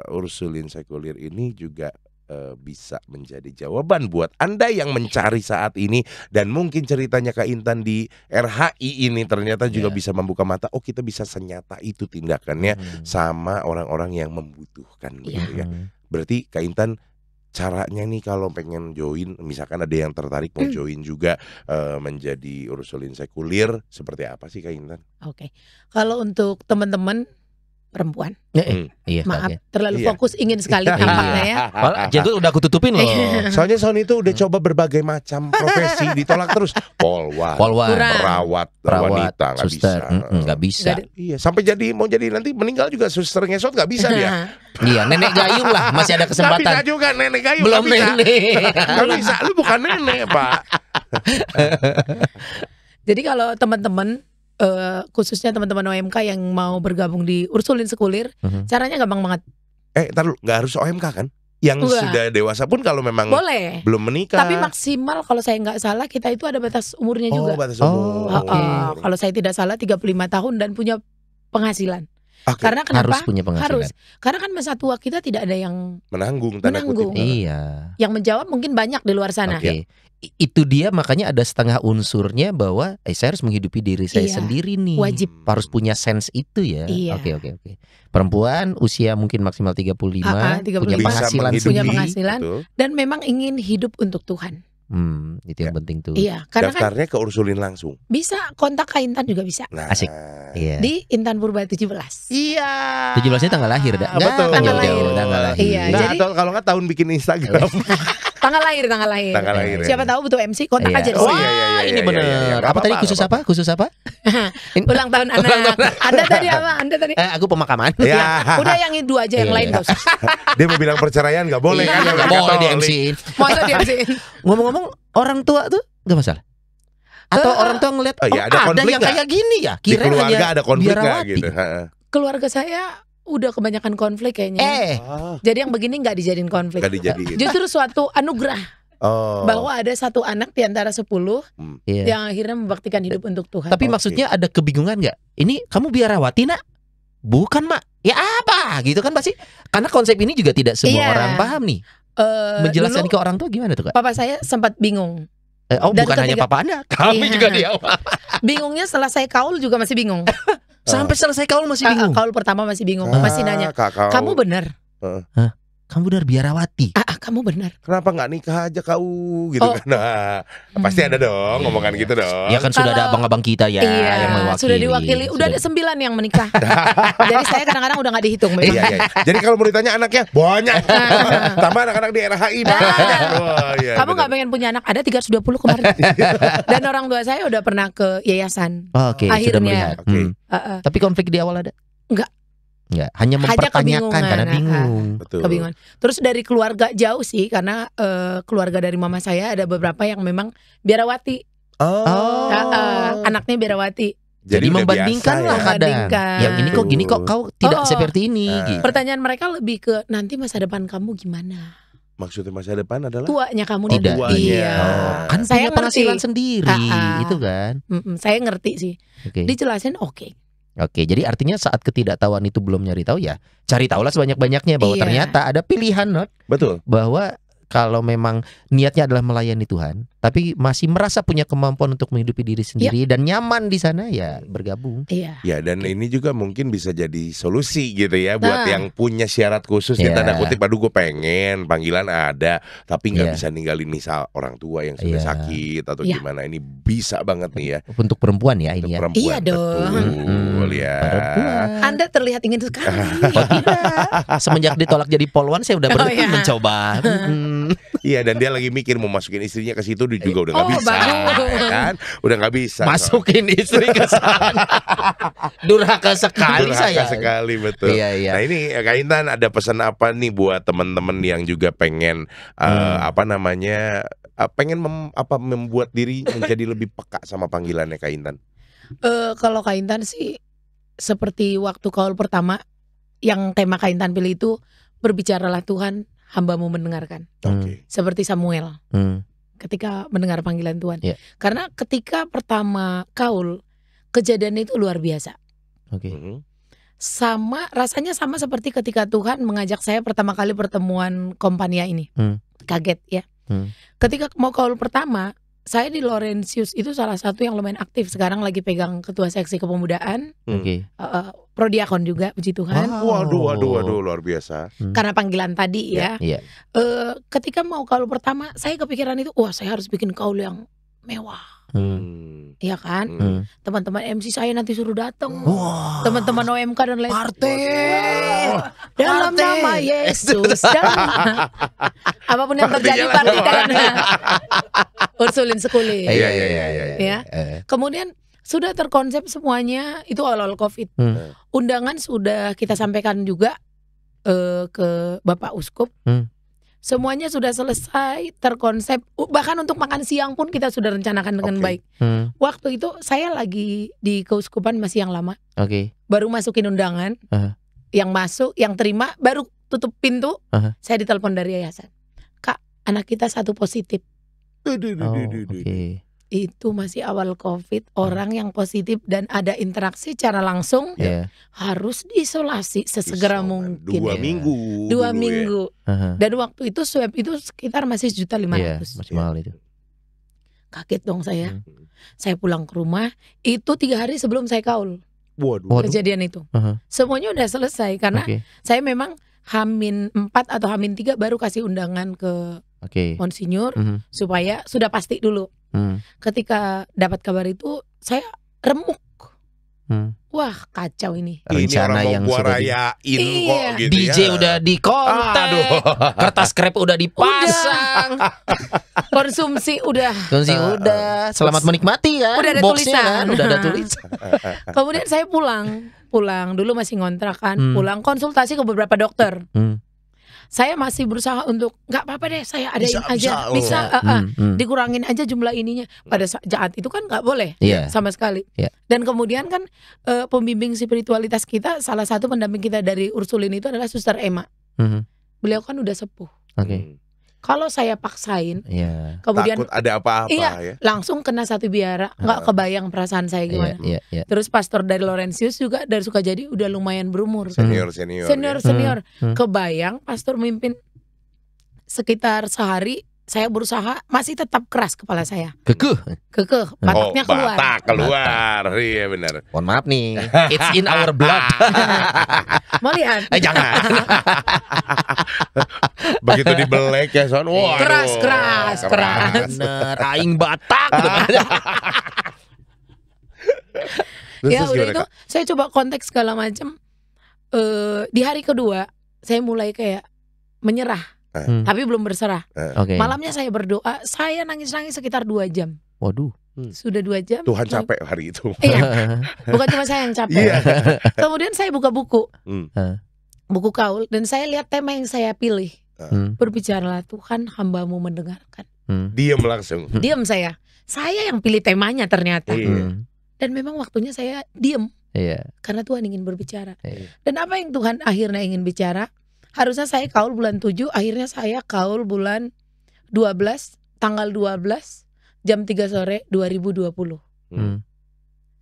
ursulin sekuler ini juga bisa menjadi jawaban buat Anda yang mencari saat ini, dan mungkin ceritanya Kak Intan di RHI ini ternyata juga Iya. bisa membuka mata, oh kita bisa senyata itu tindakannya sama orang-orang yang membutuhkan Iya. gitu ya. Berarti Kak Intan caranya nih kalau pengen join, misalkan ada yang tertarik mau join juga menjadi ursulin sekuler, seperti apa sih Kak Intan? Oke. Kalau untuk teman-teman perempuan, Iya, maaf Kak, ya. terlalu Iya. fokus ingin sekali tampaknya ya. Malah jenggot udah aku tutupin loh. Soalnya Sony itu udah coba berbagai macam profesi, ditolak terus. Polwan, Polwan, Kurang. perawat wanita nggak suster, bisa. nggak bisa. Nggak Iya, sampai mau jadi nanti meninggal juga suster ngesot nggak bisa dia. Iya, nenek gayung lah masih ada Nggak bisa kesempatan. juga nenek gayung. Belum nggak bisa. nenek. Nggak bisa, lu bukan nenek Pak. Jadi kalau teman-teman khususnya teman-teman OMK yang mau bergabung di ursulin sekuler, caranya gampang banget. Ntar lu nggak harus OMK kan? Yang Enggak. sudah dewasa pun kalau memang Boleh. belum menikah. Tapi maksimal kalau saya nggak salah kita itu ada batas umurnya juga. batas Oh, umur. oke. Kalau saya tidak salah 35 tahun dan punya penghasilan. Oke. Karena kenapa? Harus punya penghasilan. Harus. Karena kan masa tua kita tidak ada yang Menanggung tanda Menanggung. kutip. Iya. yang menjawab, mungkin banyak di luar sana. Oke. Itu dia makanya ada setengah unsurnya bahwa saya harus menghidupi diri saya Iya. sendiri nih. Wajib. Harus punya sense itu ya. Iya. Oke. Perempuan usia mungkin maksimal 35, 35. punya Bisa penghasilan menghidupi, punya sendiri. penghasilan. betul. Dan memang ingin hidup untuk Tuhan. Itu yang penting tuh. Iya, karena kan Daftarnya ke ursulin langsung. bisa kontak Kak Intan juga bisa. Nah, Asik. Iya. Di Intan Purba 17. Iya. 17-nya tanggal lahir dah. Nggak Betul. akan Tanggal jauh-jauh lahir. tanggal lahir. Iya, Nah, jadi- atau kalau nggak tahun bikin Instagram. Tanggal lahir. Tanggal lahir. Siapa tahu butuh MC, kontak Iya. aja di Oh, sini. iya, iya, iya, Ini iya, bener. iya, iya. Nggak Apa tadi apa-apa, khusus nggak apa? Khusus apa? Ulang tahun anak. Anda tadi apa? Anda tadi? Aku pemakaman. Ya. Udah yang itu aja, yang Iya. lain gak usah. Dia mau bilang perceraian nggak boleh kan? Iya. Orang Nggak boleh di Katolik. MC-in. Masa dia MC? Ngomong-ngomong, orang tua tuh nggak masalah. Atau orang tua ngeliat Oh, iya, ada konflik yang nggak? kayak gini ya. Di keluarga hanya ada konflik nggak biarawati. gitu? Ha-ha. Keluarga saya udah kebanyakan konflik kayaknya. Ah, Jadi yang begini nggak dijadiin konflik. nggak dijadiin. Justru suatu anugerah Oh. bahwa ada satu anak di antara 10 Iya. yang akhirnya membaktikan hidup untuk Tuhan. Tapi Oke. maksudnya ada kebingungan nggak? Ini kamu biarawati nak? Bukan mak. Ya apa? Gitu kan pasti. Karena konsep ini juga tidak semua Iya. orang paham nih. Menjelaskan dulu ke orang tua gimana tuh kak? papa saya sempat bingung. Oh dan bukan hanya ketika- papa anda, kami Iya. juga di awal. Bingungnya setelah saya kaul juga masih bingung. Sampai selesai kaul masih bingung. Kaul pertama masih bingung, masih nanya. Kamu benar? Kamu benar biarawati. Kamu benar. Kenapa nggak nikah aja kau gitu Oh. kan? Nah, pasti ada dong ngomongan gitu dong. Ya kan sudah ada Kalau- abang-abang kita ya Iya, yang mewakili. sudah diwakili. Udah ada 9 yang menikah. Jadi saya kadang-kadang udah nggak dihitung memang. Iya, iya. Jadi kalau mau ditanya anaknya banyak. Tambah anak-anak di RHI banyak. Wah, iya, Kamu bener. nggak pengen punya anak? Ada 320 kemarin. Dan orang tua saya udah pernah ke yayasan. Oke, sudah Akhirnya. melihat. Oke. Tapi konflik di awal ada? Enggak. Enggak, hanya mempertanyakan kebingungan. karena bingung. Betul. Kebingungan. Terus dari keluarga jauh sih, karena keluarga dari mama saya ada beberapa yang memang biarawati. Oh. Anaknya biarawati. Jadi udah membandingkan biasa lah ya. kadang. Membandingkan. Yang ini kok gini kok kau tidak Oh. seperti ini. Ah. Gitu. Pertanyaan mereka lebih ke nanti masa depan kamu gimana? Maksudnya masa depan adalah Tuanya kamu Tidak. tuanya. Iya. Kan Saya punya penghasilan ngerti. sendiri, itu kan. Saya ngerti sih. Oke. Dijelasin oke. Oke, jadi artinya saat ketidaktahuan itu belum nyari tahu ya, cari tahulah sebanyak-banyaknya bahwa Iya. ternyata ada pilihan not betul. bahwa kalau memang niatnya adalah melayani Tuhan, tapi masih merasa punya kemampuan untuk menghidupi diri sendiri dan nyaman di sana ya bergabung. Iya. Ya dan ini juga mungkin bisa jadi solusi gitu ya buat Nah. yang punya syarat khusus Iya. ya tanda kutip, aduh gue pengen panggilan ada tapi nggak Iya. bisa ninggalin misal orang tua yang sudah Iya. sakit atau Iya. gimana, ini bisa banget nih ya Untuk perempuan ya untuk ini ya. perempuan. Iya dong. Betul ya. Perempuan. Anda terlihat ingin sekali. Oh tidak. Semenjak ditolak jadi polwan saya udah Oh, berhenti iya. mencoba. Iya dan dia lagi mikir mau masukin istrinya ke situ udah nggak Oh, bisa, bagus. kan? Udah nggak bisa. Masukin istri ke sana. Durhaka sekali Durhaka saya. sekali, betul. Iya, iya. Nah ini Kak Intan ada pesan apa nih buat teman-teman yang juga pengen pengen membuat diri menjadi lebih peka sama panggilannya Kak Intan? Kalau Kak Intan sih seperti waktu kaul pertama yang tema Kak Intan pilih itu, berbicaralah Tuhan, hambamu mendengarkan. Oke. Seperti Samuel ketika mendengar panggilan Tuhan. Iya. Karena ketika pertama kaul, kejadian itu luar biasa. Oke. Rasanya sama seperti ketika Tuhan mengajak saya pertama kali pertemuan kompania ini. Kaget ya. Ketika mau kaul pertama, saya di Laurentius itu salah satu yang lumayan aktif. Sekarang lagi pegang ketua seksi kepemudaan, Oke. prodiakon juga, puji Tuhan. Waduh, luar biasa. Karena panggilan tadi ya. Iya. Ketika mau kaul pertama, saya kepikiran itu, wah saya harus bikin kaul yang mewah. Iya kan? Teman-teman MC saya nanti suruh datang. Wah. Teman-teman OMK dan lain Partai. dalam Partai. nama Yesus dan apapun yang terjadi Partai partikan. Ursulin sekuli. Iya. Ya. Kemudian sudah terkonsep semuanya itu awal-awal Covid. Undangan sudah kita sampaikan juga ke Bapak Uskup. Semuanya sudah selesai, terkonsep. Bahkan untuk makan siang pun kita sudah rencanakan dengan baik. Waktu itu saya lagi di keuskupan masih yang lama. Oke. Baru masukin undangan. Yang masuk, yang terima, baru tutup pintu. Saya ditelepon dari yayasan. Kak, anak kita satu positif. Oke. Itu masih awal Covid. Orang yang positif dan ada interaksi secara langsung harus diisolasi sesegera mungkin. 2 minggu. 2 dulu minggu. Dan waktu itu swab itu sekitar masih 1.500.000. Iya, masih mahal itu. Kaget dong saya. Saya pulang ke rumah. Itu 3 hari sebelum saya kaul. Waduh. Kejadian itu. Semuanya udah selesai. Karena saya memang Hamin 4 atau Hamin 3 baru kasih undangan ke Monsinyur supaya sudah pasti dulu. Ketika dapat kabar itu saya remuk. Wah kacau ini. Rencana ini yang gua sudah rayain kok gitu DJ ya. udah di kontak, kertas krep udah dipasang, konsumsi udah. Selamat menikmati ya. Udah ada Boxnya tulisan. kan, udah ada tulisan. Kemudian saya pulang dulu masih ngontrak kan, pulang konsultasi ke beberapa dokter. Saya masih berusaha untuk nggak apa-apa deh, saya adain aja, bisa dikurangin aja jumlah ininya. Pada saat itu kan nggak boleh sama sekali. Dan kemudian kan pembimbing spiritualitas kita, salah satu pendamping kita dari Ursulin itu adalah Suster Emma. Beliau kan udah sepuh. Kalau saya paksain, kemudian takut ada apa-apa ya. langsung kena satu biara, nggak kebayang perasaan saya gimana. Terus pastor dari Laurentius juga dari Sukajadi udah lumayan berumur, senior. Kebayang pastor mimpin sekitar sehari, saya berusaha masih tetap keras kepala saya, kekeh, bataknya keluar. Batak keluar, iya benar. Mohon maaf nih, it's in our blood. Mau lihat? Jangan. Begitu dibelek ya son, waduh, keras. Bener, aing Batak. Ya udah itu, saya coba konteks segala macam. Di hari kedua saya mulai kayak menyerah, tapi belum berserah. Malamnya saya berdoa, saya nangis-nangis sekitar 2 jam. Waduh. Sudah 2 jam. Tuhan capek hari itu. Iya, bukan cuma saya yang capek. Kemudian saya buka buku kaul, dan saya lihat tema yang saya pilih. Berbicaralah Tuhan, hambamu mendengarkan. Diam langsung. Diam saya yang pilih temanya ternyata. Dan memang waktunya saya diam. Karena Tuhan ingin berbicara. Dan apa yang Tuhan akhirnya ingin bicara? Harusnya saya kaul bulan 7, akhirnya saya kaul bulan 12, tanggal 12 jam 3 sore 2020.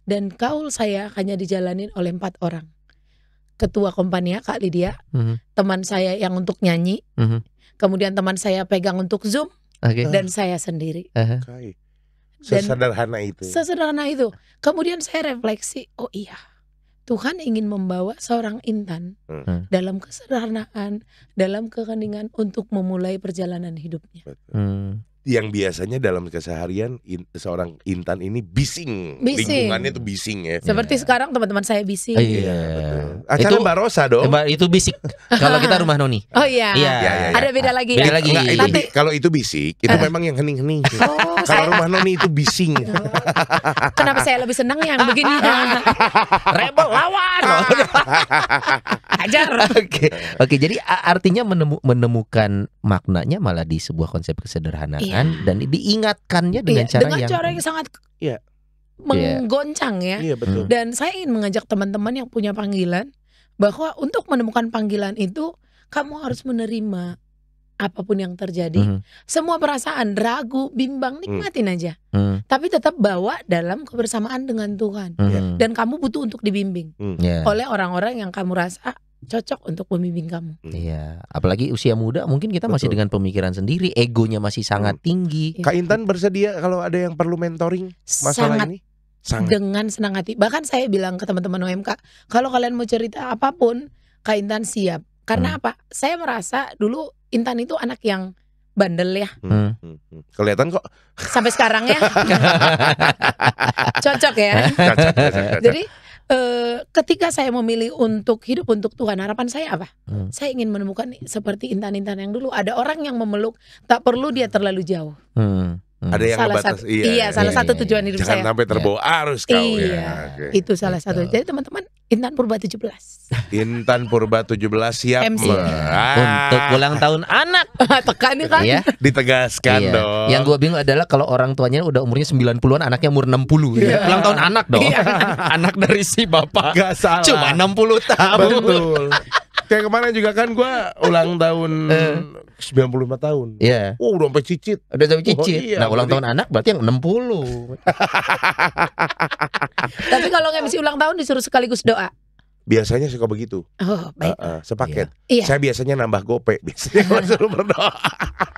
Dan kaul saya hanya dijalanin oleh 4 orang. Ketua kompania Kak Lydia, teman saya yang untuk nyanyi, kemudian teman saya pegang untuk Zoom, dan saya sendiri. Sesederhana itu. Sesederhana itu. Kemudian saya refleksi, oh iya, Tuhan ingin membawa seorang Intan dalam kesederhanaan, dalam keheningan untuk memulai perjalanan hidupnya. yang biasanya dalam keseharian seorang Intan ini bising. Lingkungannya tuh bising ya. Seperti sekarang teman-teman saya bising. Iya. Betul. Acara Itu Mbak Rosa dong. Itu bisik. Kalau kita rumah Noni. Oh iya. Iya. Ya. Ada beda lagi Beda ya. lagi. Enggak, Nanti. kalau itu bisik, itu memang yang hening-hening. Oh, Kalau rumah Noni itu bising. kenapa saya lebih senang yang begini? Rebel lawan. Ajar. Oke, jadi artinya menemukan maknanya malah di sebuah konsep kesederhanaan dan diingatkannya dengan Dengan cara yang sangat Iya. menggoncang ya. Iya betul. Dan saya ingin mengajak teman-teman yang punya panggilan bahwa untuk menemukan panggilan itu kamu harus menerima apapun yang terjadi. Semua perasaan ragu, bimbang, nikmatin aja. Tapi tetap bawa dalam kebersamaan dengan Tuhan. Dan kamu butuh untuk dibimbing oleh orang-orang yang kamu rasa cocok untuk membimbing kamu. Iya, apalagi usia muda mungkin kita masih dengan pemikiran sendiri, egonya masih sangat tinggi. Kak Intan bersedia kalau ada yang perlu mentoring masalah Sangat ini? Sangat. dengan senang hati. Bahkan saya bilang ke teman-teman OMK, kalau kalian mau cerita apapun, Kak Intan siap. Karena apa? Saya merasa dulu Intan itu anak yang bandel ya. Kelihatan kok. Sampai sekarang ya. Cocok ya. Cocok. Jadi ketika saya memilih untuk hidup untuk Tuhan, harapan saya apa? Saya ingin menemukan seperti Intan-Intan yang dulu. Ada orang yang memeluk, tak perlu dia terlalu jauh. Ada yang Salah ngebatas. satu, salah satu tujuan hidup Jangan saya. sampai terbawa arus kau Iya, ya. Oke. itu salah satu. Jadi teman-teman, Intan Purba 17. Intan Purba 17 siap MC. Untuk ulang tahun anak. Tekan kan? Ya. Ditegaskan Iya. dong. Yang gue bingung adalah kalau orang tuanya udah umurnya 90-an, anaknya umur 60. Iya. Ulang tahun anak dong. Iya. Anak dari si bapak. Gak salah. Cuma 60 tahun. Betul. Kayak kemarin juga kan gue ulang tahun 95 tahun. Iya. Oh udah sampai cicit. Udah sampai cicit. iya, Nah, ulang berarti- tahun anak berarti yang 60. Tapi kalau MC ulang tahun disuruh sekaligus doa. Biasanya suka begitu. Oh, baik. Sepaket. Iya. Saya biasanya nambah gope. Biasanya kalau suruh berdoa.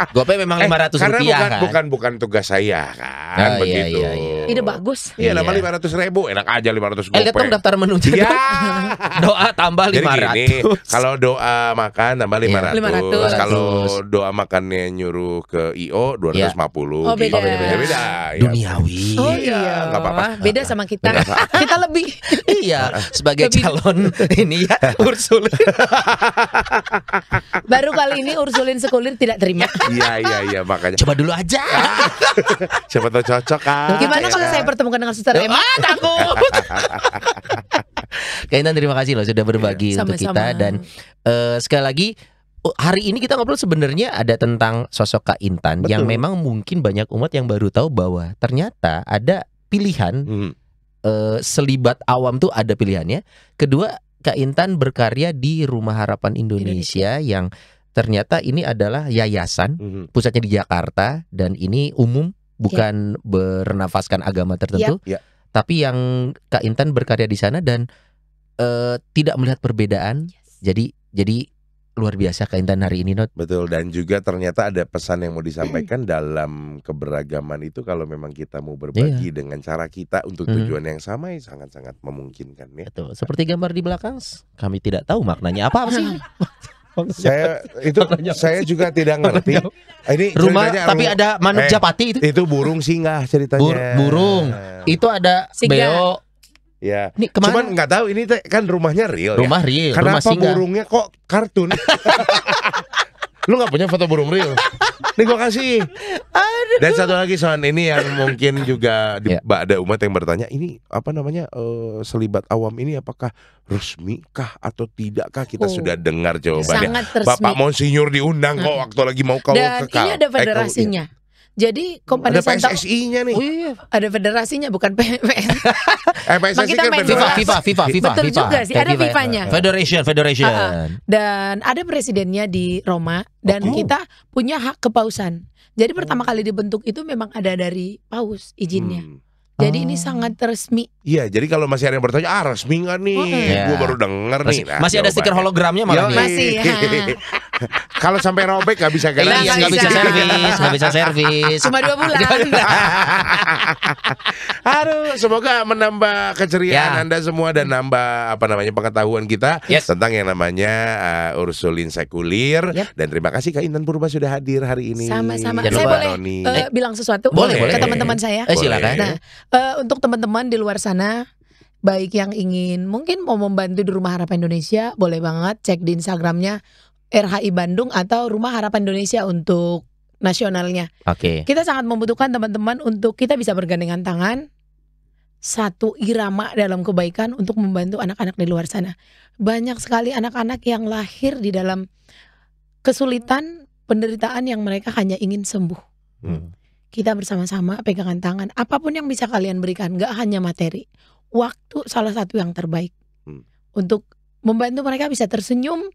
Gope memang 500 karena rupiah kan. bukan tugas saya kan. Oh, iya, begitu. iya, iya. Ide bagus. Iya, nama Iya. 500.000 enak aja 500 gope. Lihat dong daftar menu Iya. Doa tambah 500. Jadi gini, kalau doa makan tambah 500. 500. Kalau doa makannya nyuruh ke IO 250. Oh, beda. Beda. Ya. Duniawi. Oh Iya, iya, nggak apa-apa. Beda sama kita. Kita lebih. Iya, sebagai Lebih- calon ini ya Ursul. Baru kali ini Ursulin sekulir tidak terima. Iya makanya. Coba dulu aja. Siapa tahu cocok kan. Gimana kalau saya pertemukan dengan Suster Emma? Takut. Kak Intan, terima kasih loh sudah berbagi untuk Sama-sama. kita. Dan sekali lagi hari ini kita ngobrol sebenarnya ada tentang sosok Kak Intan yang Betul. memang mungkin banyak umat yang baru tahu bahwa ternyata ada pilihan. Selibat awam tuh ada pilihannya. Kedua, Kak Intan berkarya di Rumah Harapan Indonesia yang ternyata ini adalah yayasan, pusatnya di Jakarta, dan ini umum, bukan bernafaskan agama tertentu. Ya. Tapi yang Kak Intan berkarya di sana dan tidak melihat perbedaan. Jadi luar biasa Kak Intan hari ini, Not. Betul, dan juga ternyata ada pesan yang mau disampaikan dalam keberagaman itu. Kalau memang kita mau berbagi dengan cara kita untuk tujuan yang sama, ya sangat-sangat memungkinkan ya. Betul. Seperti gambar di belakang, kami tidak tahu maknanya apa sih. Saya juga tidak ngerti. Ini Rumah ceritanya tapi ada manuk japati itu. Itu burung singgah ceritanya. Burung. Itu ada Singgah. beo. Ya. Ini kemana? Cuman nggak tahu ini kan rumahnya real Rumah ya. real. Rumah Kenapa singgah. burungnya kok kartun? Lu nggak punya foto burung real? Nih gua kasih. Dan satu lagi Son, ini yang mungkin juga ada umat yang bertanya, ini apa namanya selibat awam ini apakah resmikah atau tidakkah? Kita sudah dengar jawabannya. Sangat resmi. Bapak Monsinyur diundang kok waktu lagi mau kau Dan ke ini ada federasinya. Jadi Ada Kompani Santa PSSI-nya nih. Oh iya, ada federasinya bukan PSS. PSSI kita kan main federasi. FIFA. Betul juga sih, ada FIFA-nya. Federation. Dan ada presidennya di Roma dan kita punya hak kepausan. Jadi pertama kali dibentuk itu memang ada dari paus izinnya. Jadi ini sangat resmi. Iya, jadi kalau masih ada yang bertanya, resmi nggak nih? Iya. Gue baru denger nih. Nah, Masih ada stiker jawabannya. hologramnya malah Yoi. nih. Masih ya. Kalau sampai robek nggak bisa garansi. Iya, nggak bisa servis, nggak bisa servis. Cuma 2 bulan. Aduh, semoga menambah keceriaan Ya. Anda semua dan nambah pengetahuan kita Yes. tentang yang namanya ursulin sekulir. Yep. Dan terima kasih Kak Intan Purba sudah hadir hari ini. Sama-sama. Jangan Saya lupa, boleh Noni. bilang sesuatu Boleh, ke boleh. teman-teman saya. Silakan. Nah, untuk teman-teman di luar sana, baik yang ingin mungkin mau membantu di Rumah Harapan Indonesia, boleh banget cek di Instagramnya RHI Bandung atau Rumah Harapan Indonesia untuk nasionalnya. Oke. Kita sangat membutuhkan teman-teman untuk kita bisa bergandengan tangan, satu irama dalam kebaikan untuk membantu anak-anak di luar sana. Banyak sekali anak-anak yang lahir di dalam kesulitan, penderitaan yang mereka hanya ingin sembuh. Hmm. Kita bersama-sama pegangan tangan. Apapun yang bisa kalian berikan, gak hanya materi. Waktu salah satu yang terbaik. Untuk membantu mereka bisa tersenyum,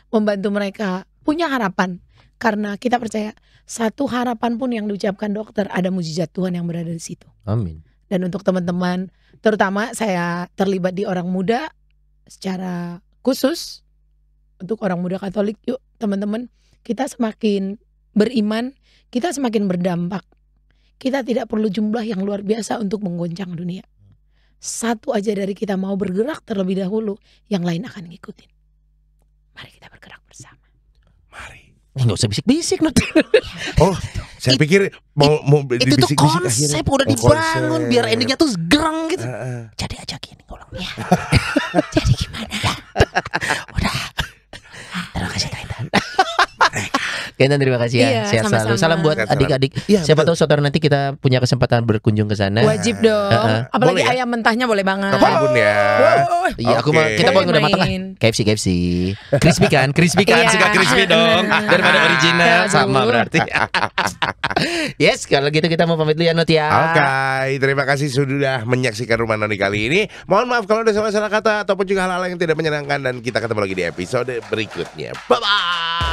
membantu mereka punya harapan. Karena kita percaya satu harapan pun yang diucapkan dokter, ada mujizat Tuhan yang berada di situ. Amin. Dan untuk teman-teman, terutama saya terlibat di orang muda secara khusus. Untuk orang muda Katolik, yuk teman-teman, kita semakin beriman, kita semakin berdampak. Kita tidak perlu jumlah yang luar biasa untuk menggoncang dunia. Satu aja dari kita mau bergerak terlebih dahulu, yang lain akan ngikutin. Mari kita bergerak bersama. Mari. Nggak usah bisik-bisik Nut. Oh, saya pikir mau Itu tuh dibisik-bisik konsep akhirnya. udah Oh, dibangun konsep. biar endingnya tuh gereng gitu. Heeh. Jadi aja gini ngulangnya. Jadi gimana? Udah. Terima kasih Kak Intan. Kak Intan terima kasih ya. Iya, Sehat selalu. sama-sama. Salam buat Sehat selalu. adik-adik. Iya, Siapa betul. tahu saudara nanti kita punya kesempatan berkunjung ke sana. Wajib dong. Apalagi Boleh ya? ayam mentahnya boleh banget. Kapanpun ya. Iya, aku Oke. mah kita mau udah matang lah. Main. KFC. Crispy kan? Iya. Suka crispy dong. Daripada original Aduh. sama berarti. Yes, kalau gitu kita mau pamit dulu ya Nut ya. Oke, terima kasih sudah menyaksikan Rumah Noni kali ini. Mohon maaf kalau ada salah-salah kata ataupun juga hal-hal yang tidak menyenangkan dan kita ketemu lagi di episode berikutnya. Bye bye.